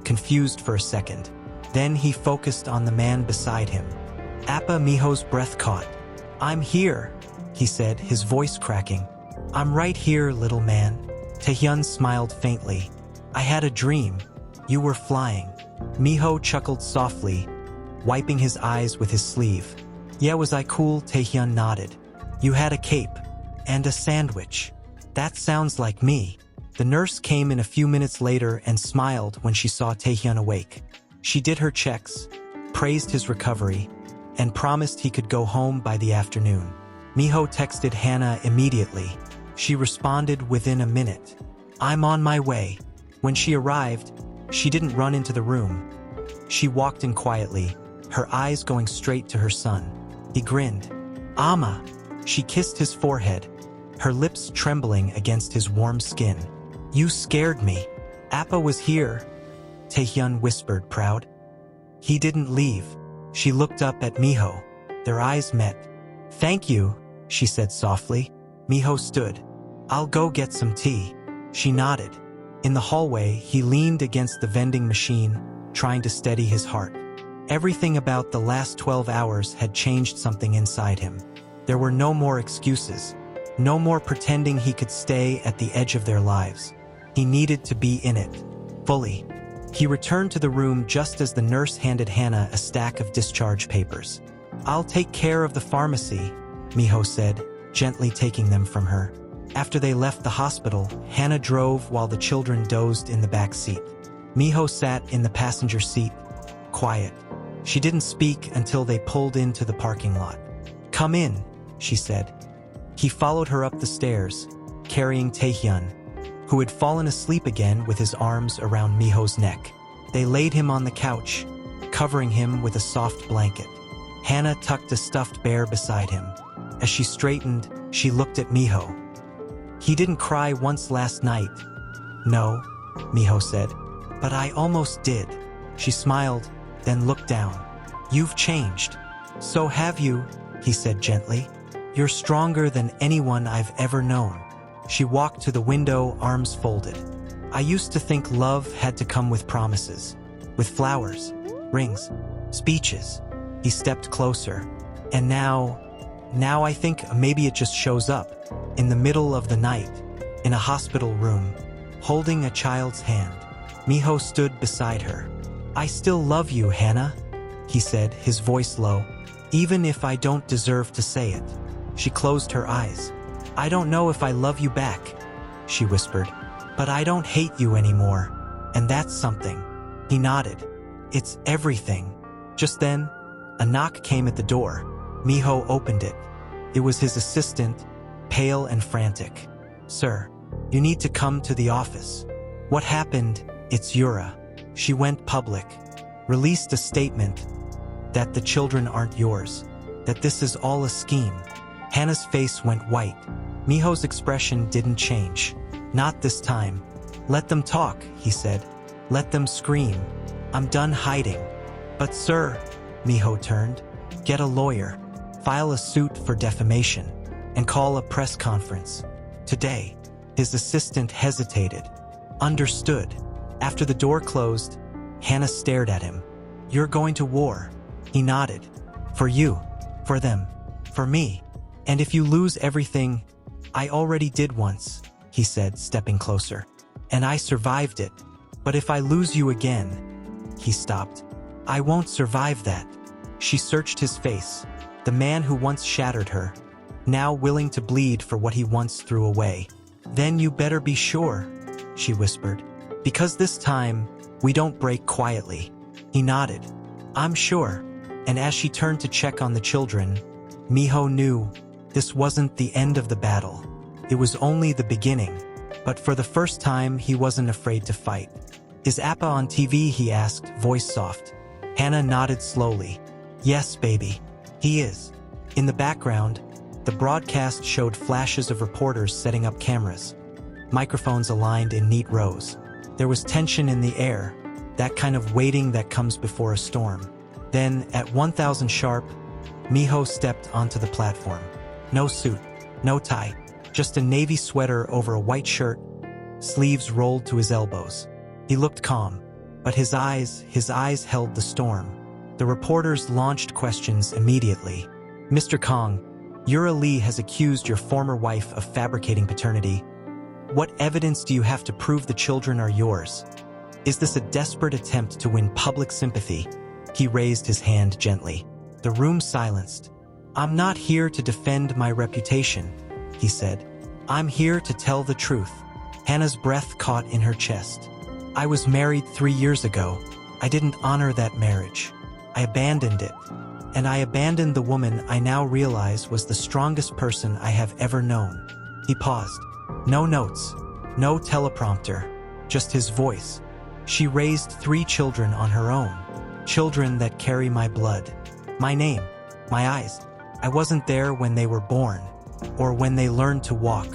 confused for a second. Then he focused on the man beside him. Appa Miho's breath caught. "I'm here," he said, his voice cracking. "I'm right here, little man." Taehyun smiled faintly. "I had a dream. You were flying." Miho chuckled softly, wiping his eyes with his sleeve. "Yeah, was I cool?" Taehyun nodded. "You had a cape. And a sandwich. That sounds like me." The nurse came in a few minutes later and smiled when she saw Taehyun awake. She did her checks, praised his recovery, and promised he could go home by the afternoon. Miho texted Hannah immediately. She responded within a minute. "I'm on my way." When she arrived, she didn't run into the room. She walked in quietly, her eyes going straight to her son. He grinned. "Amma." She kissed his forehead, her lips trembling against his warm skin. "You scared me." "Appa was here," Taehyun whispered, proud. "He didn't leave." She looked up at Miho. Their eyes met. "Thank you," she said softly. Miho stood. "I'll go get some tea." She nodded. In the hallway, he leaned against the vending machine, trying to steady his heart. Everything about the last 12 hours had changed something inside him. There were no more excuses, no more pretending he could stay at the edge of their lives. He needed to be in it, fully. He returned to the room just as the nurse handed Hannah a stack of discharge papers. "I'll take care of the pharmacy," Miho said, gently taking them from her. After they left the hospital, Hannah drove while the children dozed in the back seat. Miho sat in the passenger seat, quiet. She didn't speak until they pulled into the parking lot. "Come in," she said. He followed her up the stairs, carrying Taehyun, who had fallen asleep again with his arms around Miho's neck. They laid him on the couch, covering him with a soft blanket. Hannah tucked a stuffed bear beside him. As she straightened, she looked at Miho. "He didn't cry once last night." "No," Miho said. "But I almost did." She smiled, then looked down. "You've changed." "So have you," he said gently. "You're stronger than anyone I've ever known." She walked to the window, arms folded. "I used to think love had to come with promises, with flowers, rings, speeches." He stepped closer. "And now I think maybe it just shows up, in the middle of the night, in a hospital room, holding a child's hand." Miho stood beside her. "I still love you, Hannah," he said, his voice low, "even if I don't deserve to say it." She closed her eyes. "I don't know if I love you back," she whispered, "but I don't hate you anymore, and that's something." He nodded. "It's everything." Just then, a knock came at the door. Miho opened it. It was his assistant, pale and frantic. "Sir, you need to come to the office." "What happened?" "It's Yura. She went public, released a statement that the children aren't yours, that this is all a scheme." Hannah's face went white. Miho's expression didn't change. "Not this time." "Let them talk," he said. "Let them scream. I'm done hiding." "But sir," Miho turned, "get a lawyer, file a suit for defamation, and call a press conference. Today." His assistant hesitated. "Understood." After the door closed, Hannah stared at him. "You're going to war." He nodded. "For you, for them, for me. And if you lose everything, I already did once," he said, stepping closer. "And I survived it. But if I lose you again," he stopped. "I won't survive that." She searched his face, the man who once shattered her, now willing to bleed for what he once threw away. "Then you better be sure," she whispered. "Because this time, we don't break quietly." He nodded. "I'm sure." And as she turned to check on the children, Miho knew this wasn't the end of the battle. It was only the beginning. But for the first time, he wasn't afraid to fight. "Is Appa on TV?" he asked, voice soft. Hannah nodded slowly. "Yes, baby. He is." In the background, the broadcast showed flashes of reporters setting up cameras. Microphones aligned in neat rows. There was tension in the air, that kind of waiting that comes before a storm. Then, at 1000 sharp, Miho stepped onto the platform. No suit, no tie, just a navy sweater over a white shirt, sleeves rolled to his elbows. He looked calm, but his eyes held the storm. The reporters launched questions immediately. "Mr. Kong, Yura Lee has accused your former wife of fabricating paternity. What evidence do you have to prove the children are yours? Is this a desperate attempt to win public sympathy?" He raised his hand gently. The room silenced. "I'm not here to defend my reputation," he said. "I'm here to tell the truth." Hannah's breath caught in her chest. "I was married 3 years ago. I didn't honor that marriage. I abandoned it. And I abandoned the woman I now realize was the strongest person I have ever known." He paused. No notes, no teleprompter, just his voice. "She raised 3 children on her own. Children that carry my blood, my name, my eyes. I wasn't there when they were born, or when they learned to walk,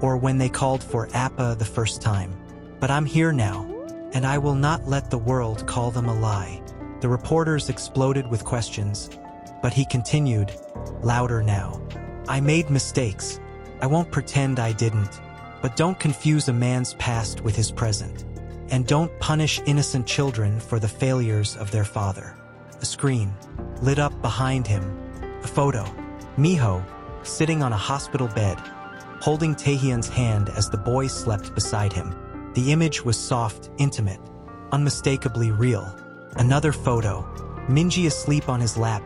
or when they called for Appa the first time. But I'm here now, and I will not let the world call them a lie." The reporters exploded with questions, but he continued, louder now. "I made mistakes. I won't pretend I didn't. But don't confuse a man's past with his present. And don't punish innocent children for the failures of their father." A screen lit up behind him. A photo. Miho, sitting on a hospital bed, holding Taehyun's hand as the boy slept beside him. The image was soft, intimate, unmistakably real. Another photo. Minji asleep on his lap,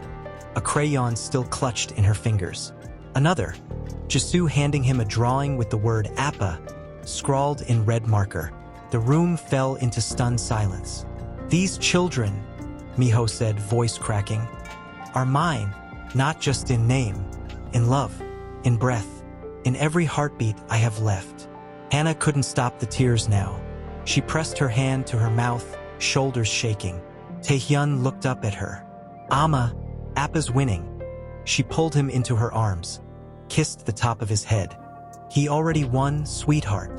a crayon still clutched in her fingers. Another. Jisoo handing him a drawing with the word Appa scrawled in red marker. The room fell into stunned silence. "These children," Miho said, voice cracking, "are mine, not just in name, in love, in breath, in every heartbeat I have left." Hannah couldn't stop the tears now. She pressed her hand to her mouth, shoulders shaking. Taehyun looked up at her. "Amma, Appa's winning." She pulled him into her arms, kissed the top of his head. "He already won, sweetheart."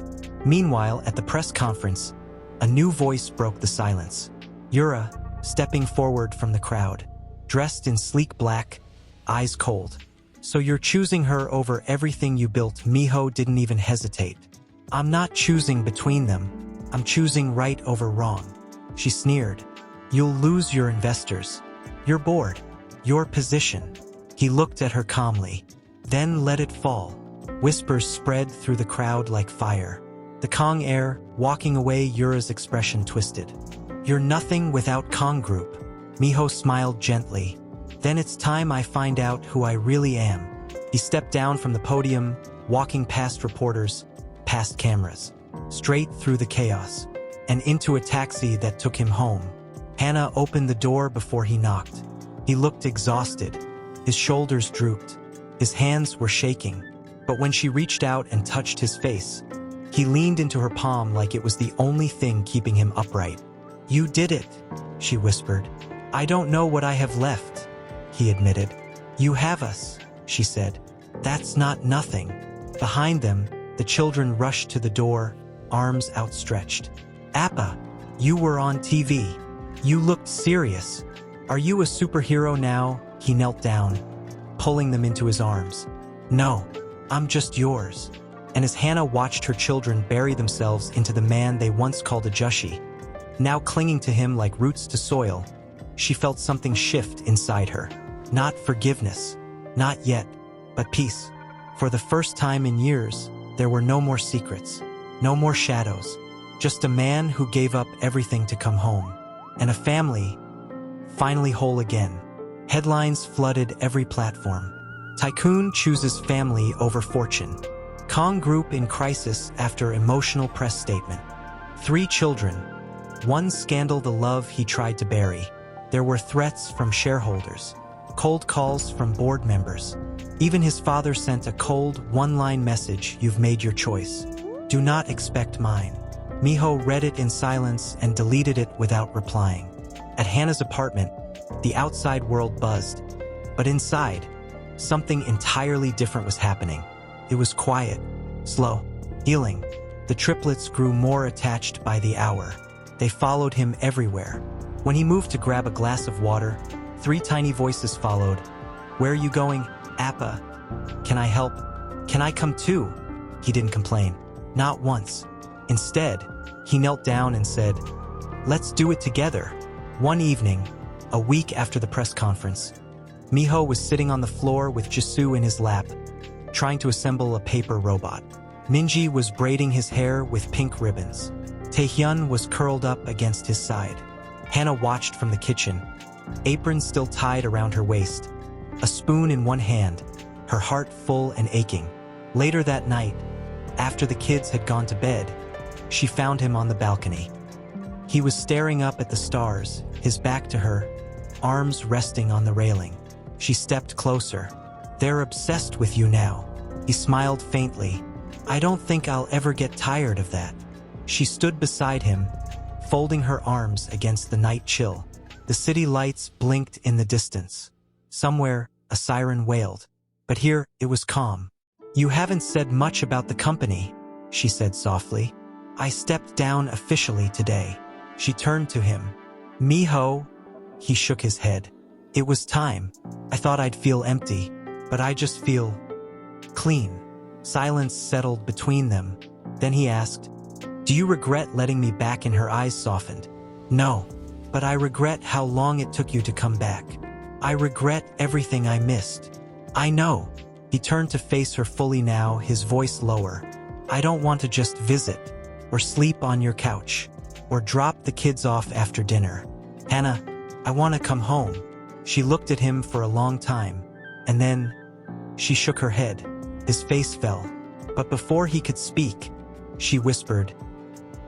Meanwhile, at the press conference, a new voice broke the silence. Yura, stepping forward from the crowd, dressed in sleek black, eyes cold. "So you're choosing her over everything you built?" Miho didn't even hesitate. "I'm not choosing between them. I'm choosing right over wrong." She sneered. "You'll lose your investors, your board, your position." He looked at her calmly, then let it fall. Whispers spread through the crowd like fire. The Kong heir, walking away, Yura's expression twisted. "You're nothing without Kong Group." Miho smiled gently. "Then it's time I find out who I really am." He stepped down from the podium, walking past reporters, past cameras, straight through the chaos, and into a taxi that took him home. Hannah opened the door before he knocked. He looked exhausted. His shoulders drooped. His hands were shaking. But when she reached out and touched his face, he leaned into her palm like it was the only thing keeping him upright. "You did it," she whispered. "I don't know what I have left," he admitted. "You have us," she said. "That's not nothing." Behind them, the children rushed to the door, arms outstretched. "Appa, you were on TV. You looked serious. Are you a superhero now?" He knelt down, pulling them into his arms. "No, I'm just yours." And as Hannah watched her children bury themselves into the man they once called a Jushi, now clinging to him like roots to soil, she felt something shift inside her. Not forgiveness, not yet, but peace. For the first time in years, there were no more secrets, no more shadows, just a man who gave up everything to come home, and a family finally whole again. Headlines flooded every platform. Tycoon chooses family over fortune. Kong Group in crisis after emotional press statement. 3 children. One scandal, the love he tried to bury. There were threats from shareholders, cold calls from board members. Even his father sent a cold, one-line message, "You've made your choice." "Do not expect mine." Miho read it in silence and deleted it without replying. At Hannah's apartment, the outside world buzzed, but inside, something entirely different was happening. It was quiet, slow, healing. The triplets grew more attached by the hour. They followed him everywhere. When he moved to grab a glass of water, 3 tiny voices followed. "Where are you going, Appa? Can I help? Can I come too?" He didn't complain. Not once. Instead, he knelt down and said, "Let's do it together." One evening, a week after the press conference, Miho was sitting on the floor with Jisoo in his lap, trying to assemble a paper robot. Minji was braiding his hair with pink ribbons. Taehyun was curled up against his side. Hannah watched from the kitchen, apron still tied around her waist, a spoon in one hand, her heart full and aching. Later that night, after the kids had gone to bed, she found him on the balcony. He was staring up at the stars, his back to her, arms resting on the railing. She stepped closer. "They're obsessed with you now." He smiled faintly. "I don't think I'll ever get tired of that." She stood beside him, folding her arms against the night chill. The city lights blinked in the distance. Somewhere, a siren wailed. But here, it was calm. "You haven't said much about the company," she said softly. "I stepped down officially today." She turned to him. "Miho?" He shook his head. "It was time. I thought I'd feel empty, but I just feel clean." Silence settled between them. Then he asked, "Do you regret letting me back?" And her eyes softened. "No, but I regret how long it took you to come back. I regret everything I missed." "I know." He turned to face her fully now, his voice lower. "I don't want to just visit, or sleep on your couch, or drop the kids off after dinner. Hannah, I want to come home." She looked at him for a long time, and then she shook her head. His face fell, but before he could speak, she whispered,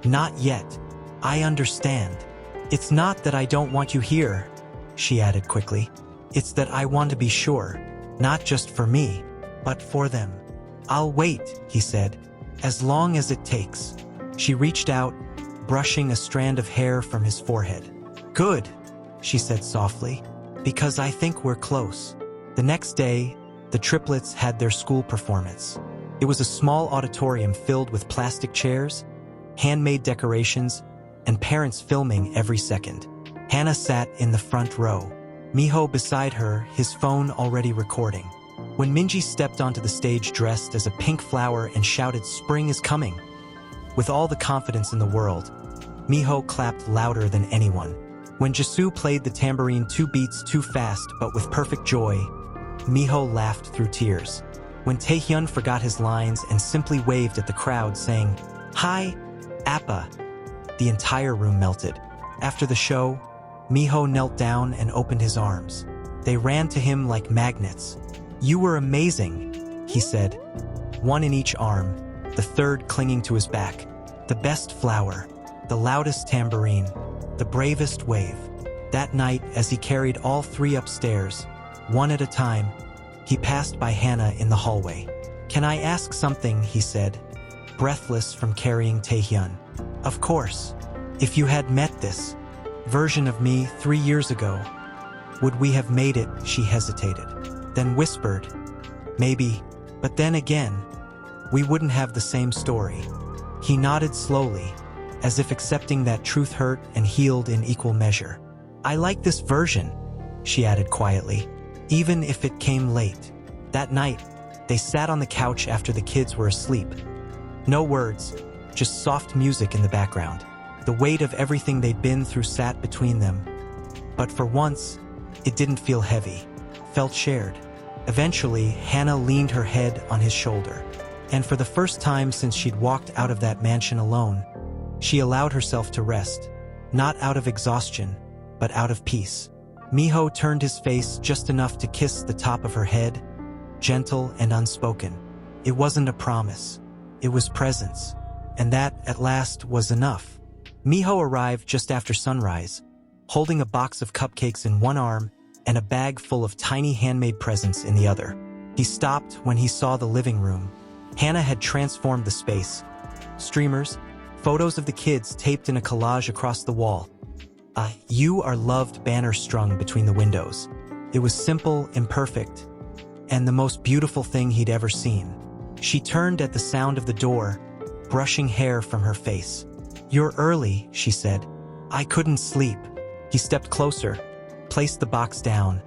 "Not yet. I understand. It's not that I don't want you here," she added quickly. "It's that I want to be sure, not just for me, but for them." "I'll wait," he said, "as long as it takes." She reached out, brushing a strand of hair from his forehead. "Good," she said softly, "because I think we're close." The next day, the triplets had their school performance. It was a small auditorium filled with plastic chairs, handmade decorations, and parents filming every second. Hannah sat in the front row, Miho beside her, his phone already recording. When Minji stepped onto the stage dressed as a pink flower and shouted, "Spring is coming!" With all the confidence in the world, Miho clapped louder than anyone. When Jisoo played the tambourine 2 beats too fast but with perfect joy, Miho laughed through tears. When Taehyun forgot his lines and simply waved at the crowd saying, "Hi, Appa," the entire room melted. After the show, Miho knelt down and opened his arms. They ran to him like magnets. "You were amazing," he said, one in each arm, the third clinging to his back. "The best flower, the loudest tambourine, the bravest wave." That night, as he carried all 3 upstairs, one at a time, he passed by Hannah in the hallway. "Can I ask something?" he said, breathless from carrying Taehyun. "Of course. If you had met this version of me 3 years ago, would we have made it?" She hesitated, then whispered, "Maybe, but then again, we wouldn't have the same story." He nodded slowly, as if accepting that truth hurt and healed in equal measure. "I like this version," she added quietly, "even if it came late." That night, they sat on the couch after the kids were asleep. No words, just soft music in the background. The weight of everything they'd been through sat between them. But for once, it didn't feel heavy, felt shared. Eventually, Hannah leaned her head on his shoulder. And for the first time since she'd walked out of that mansion alone, she allowed herself to rest, not out of exhaustion, but out of peace. Miho turned his face just enough to kiss the top of her head, gentle and unspoken. It wasn't a promise. It was presence. And that, at last, was enough. Miho arrived just after sunrise, holding a box of cupcakes in one arm and a bag full of tiny handmade presents in the other. He stopped when he saw the living room. Hannah had transformed the space, streamers, photos of the kids taped in a collage across the wall. "You are loved" banner strung between the windows. It was simple, imperfect, and the most beautiful thing he'd ever seen. She turned at the sound of the door, brushing hair from her face. "You're early," she said. "I couldn't sleep." He stepped closer, placed the box down,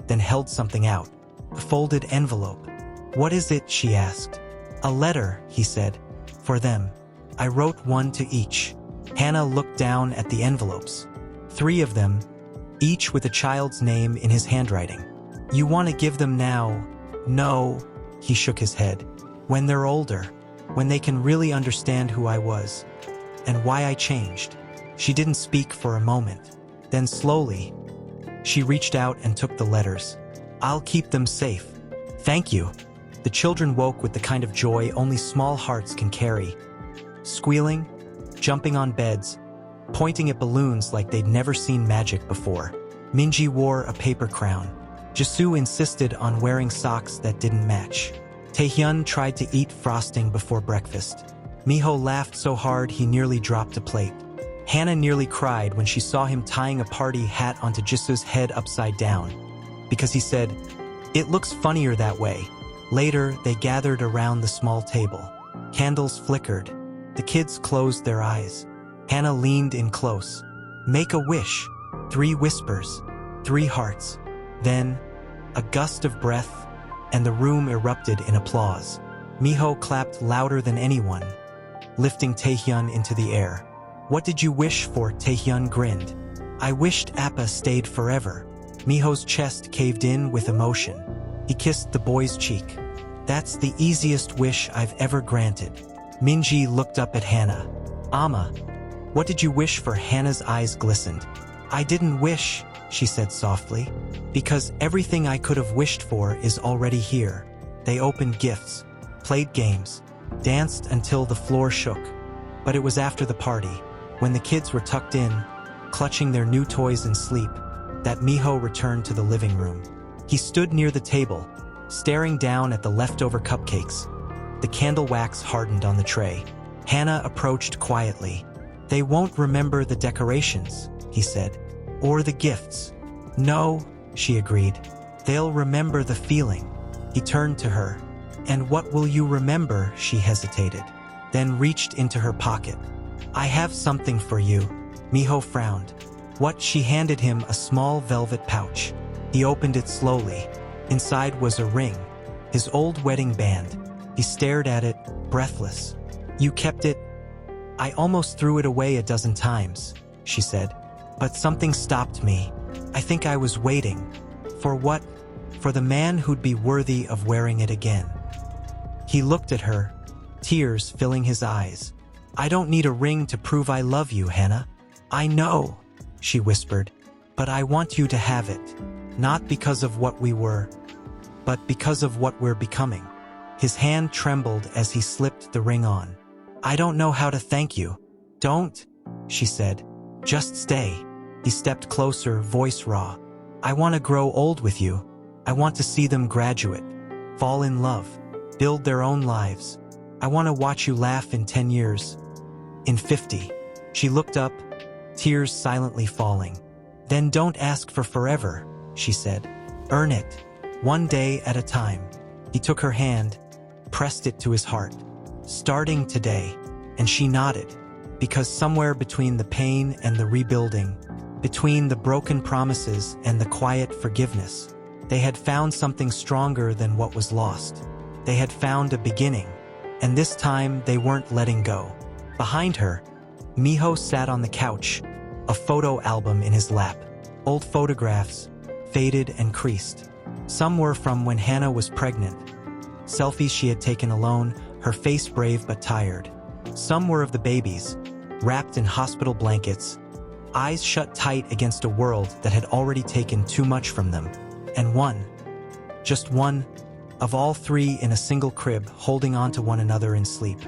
then held something out. A folded envelope. "What is it?" she asked. "A letter," he said. "For them. I wrote one to each." Hannah looked down at the envelopes. 3 of them, each with a child's name in his handwriting. "You want to give them now?" "No," he shook his head. "When they're older, when they can really understand who I was, and why I changed." She didn't speak for a moment. Then slowly, she reached out and took the letters. "I'll keep them safe." "Thank you." The children woke with the kind of joy only small hearts can carry. Squealing, jumping on beds, pointing at balloons like they'd never seen magic before. Minji wore a paper crown. Jisoo insisted on wearing socks that didn't match. Taehyun tried to eat frosting before breakfast. Miho laughed so hard he nearly dropped a plate. Hannah nearly cried when she saw him tying a party hat onto Jisoo's head upside down, because he said, "It looks funnier that way." Later, they gathered around the small table. Candles flickered. The kids closed their eyes. Hannah leaned in close. "Make a wish." 3 whispers, 3 hearts. Then, a gust of breath, and the room erupted in applause. Miho clapped louder than anyone, lifting Taehyun into the air. "What did you wish for?" Taehyun grinned. "I wished Appa stayed forever." Miho's chest caved in with emotion. He kissed the boy's cheek. "That's the easiest wish I've ever granted." Minji looked up at Hannah. "Amma, what did you wish for?" Hannah's eyes glistened. "I didn't wish," she said softly, "because everything I could have wished for is already here." They opened gifts, played games, danced until the floor shook. But it was after the party, when the kids were tucked in, clutching their new toys in sleep, that Miho returned to the living room. He stood near the table, staring down at the leftover cupcakes. The candle wax hardened on the tray. Hannah approached quietly. "They won't remember the decorations," he said, "or the gifts." "No," she agreed. "They'll remember the feeling." He turned to her. "And what will you remember?" She hesitated, then reached into her pocket. "I have something for you." Miho frowned. "What?" She handed him a small velvet pouch. He opened it slowly. Inside was a ring, his old wedding band. He stared at it, breathless. "You kept it?" "I almost threw it away a dozen times," she said. "But something stopped me. I think I was waiting." "For what?" "For the man who'd be worthy of wearing it again." He looked at her, tears filling his eyes. "I don't need a ring to prove I love you, Hannah." "I know," she whispered, "but I want you to have it. Not because of what we were, but because of what we're becoming." His hand trembled as he slipped the ring on. "I don't know how to thank you." "Don't," she said. "Just stay." He stepped closer, voice raw. "I want to grow old with you. I want to see them graduate, fall in love, build their own lives. I want to watch you laugh in 10 years. In 50. She looked up, tears silently falling. "Then don't ask for forever," she said. "Earn it, one day at a time." He took her hand, pressed it to his heart. "Starting today." And she nodded, because somewhere between the pain and the rebuilding, between the broken promises and the quiet forgiveness, they had found something stronger than what was lost. They had found a beginning, and this time they weren't letting go. Behind her, Miho sat on the couch, a photo album in his lap. Old photographs, faded and creased. Some were from when Hannah was pregnant. Selfies she had taken alone, her face brave but tired. Some were of the babies, wrapped in hospital blankets, eyes shut tight against a world that had already taken too much from them. And one, just one, of all 3 in a single crib holding on to one another in sleep.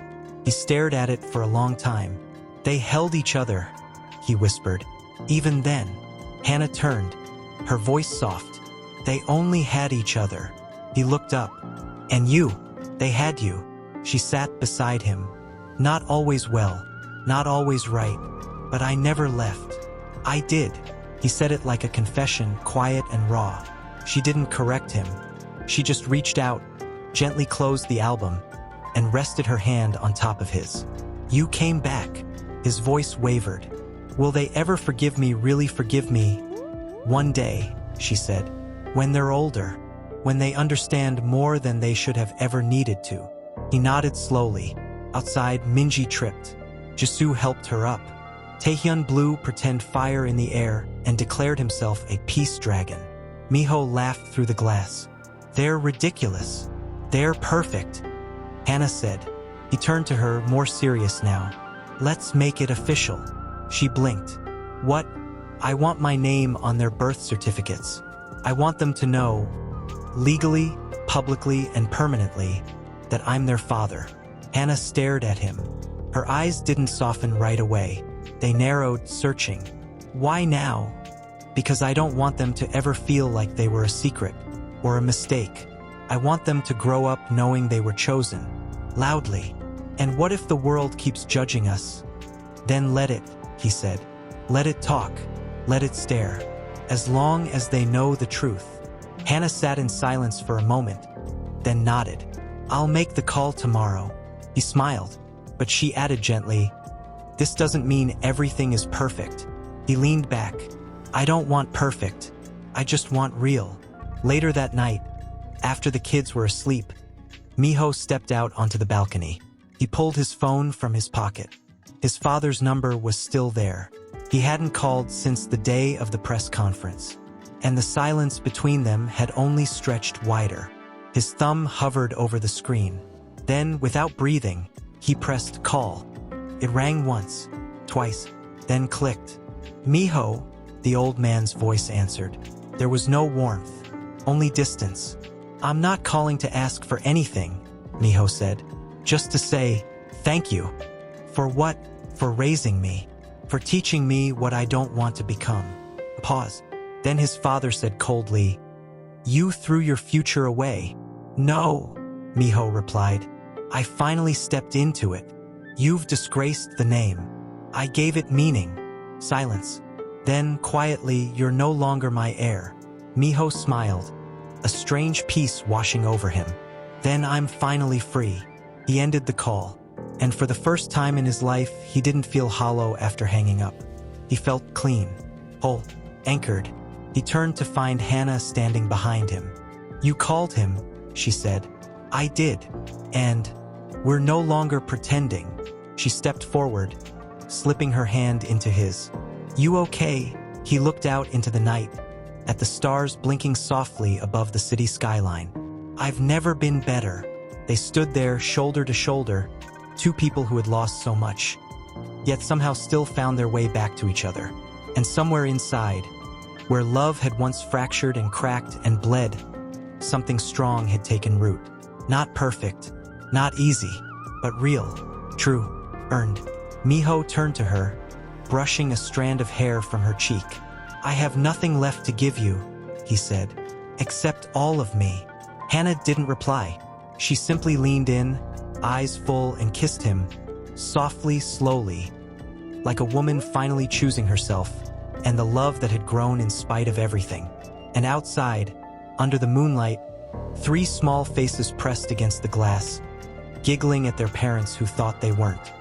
He stared at it for a long time. "They held each other," he whispered. "Even then." Hannah turned, her voice soft. "They only had each other." He looked up. "And you, they had you." She sat beside him, Not always well, not always right, but I never left. I did. He said it like a confession, quiet and raw. She didn't correct him. She just reached out, gently closed the album, and rested her hand on top of his. You came back. His voice wavered. Will they ever forgive me, really forgive me? One day, she said, when they're older, when they understand more than they should have ever needed to. He nodded slowly. Outside, Minji tripped. Jisoo helped her up. Taehyun blew pretend fire in the air and declared himself a peace dragon. Miho laughed through the glass. They're ridiculous. They're perfect, Hannah said. He turned to her, more serious now. Let's make it official. She blinked. What? I want my name on their birth certificates. I want them to know, legally, publicly, and permanently, that I'm their father. Hannah stared at him. Her eyes didn't soften right away. They narrowed, searching. Why now? Because I don't want them to ever feel like they were a secret or a mistake. I want them to grow up knowing they were chosen. Loudly. And what if the world keeps judging us? Then let it, he said. Let it talk. Let it stare. As long as they know the truth. Hannah sat in silence for a moment, then nodded. I'll make the call tomorrow. He smiled, but she added gently, this doesn't mean everything is perfect. He leaned back. I don't want perfect. I just want real. Later that night, after the kids were asleep, Miho stepped out onto the balcony. He pulled his phone from his pocket. His father's number was still there. He hadn't called since the day of the press conference, and the silence between them had only stretched wider. His thumb hovered over the screen. Then, without breathing, he pressed call. It rang once, twice, then clicked. Miho, the old man's voice answered. There was no warmth, only distance. I'm not calling to ask for anything, Miho said. Just to say, thank you. For what? For raising me. For teaching me what I don't want to become. A pause. Then his father said coldly, you threw your future away. No, Miho replied. I finally stepped into it. You've disgraced the name. I gave it meaning. Silence. Then, quietly, you're no longer my heir. Miho smiled, a strange peace washing over him. Then I'm finally free. He ended the call, and for the first time in his life, he didn't feel hollow after hanging up. He felt clean, whole, anchored. He turned to find Hannah standing behind him. You called him, she said. I did. And we're no longer pretending. She stepped forward, slipping her hand into his. You okay? He looked out into the night, at the stars blinking softly above the city skyline. I've never been better. They stood there shoulder to shoulder, two people who had lost so much, yet somehow still found their way back to each other. And somewhere inside, where love had once fractured and cracked and bled, something strong had taken root. Not perfect, not easy, but real, true, earned. Miho turned to her, brushing a strand of hair from her cheek. I have nothing left to give you, he said, except all of me. Hannah didn't reply. She simply leaned in, eyes full, and kissed him, softly, slowly, like a woman finally choosing herself, and the love that had grown in spite of everything. And outside, under the moonlight, three small faces pressed against the glass, giggling at their parents who thought they weren't.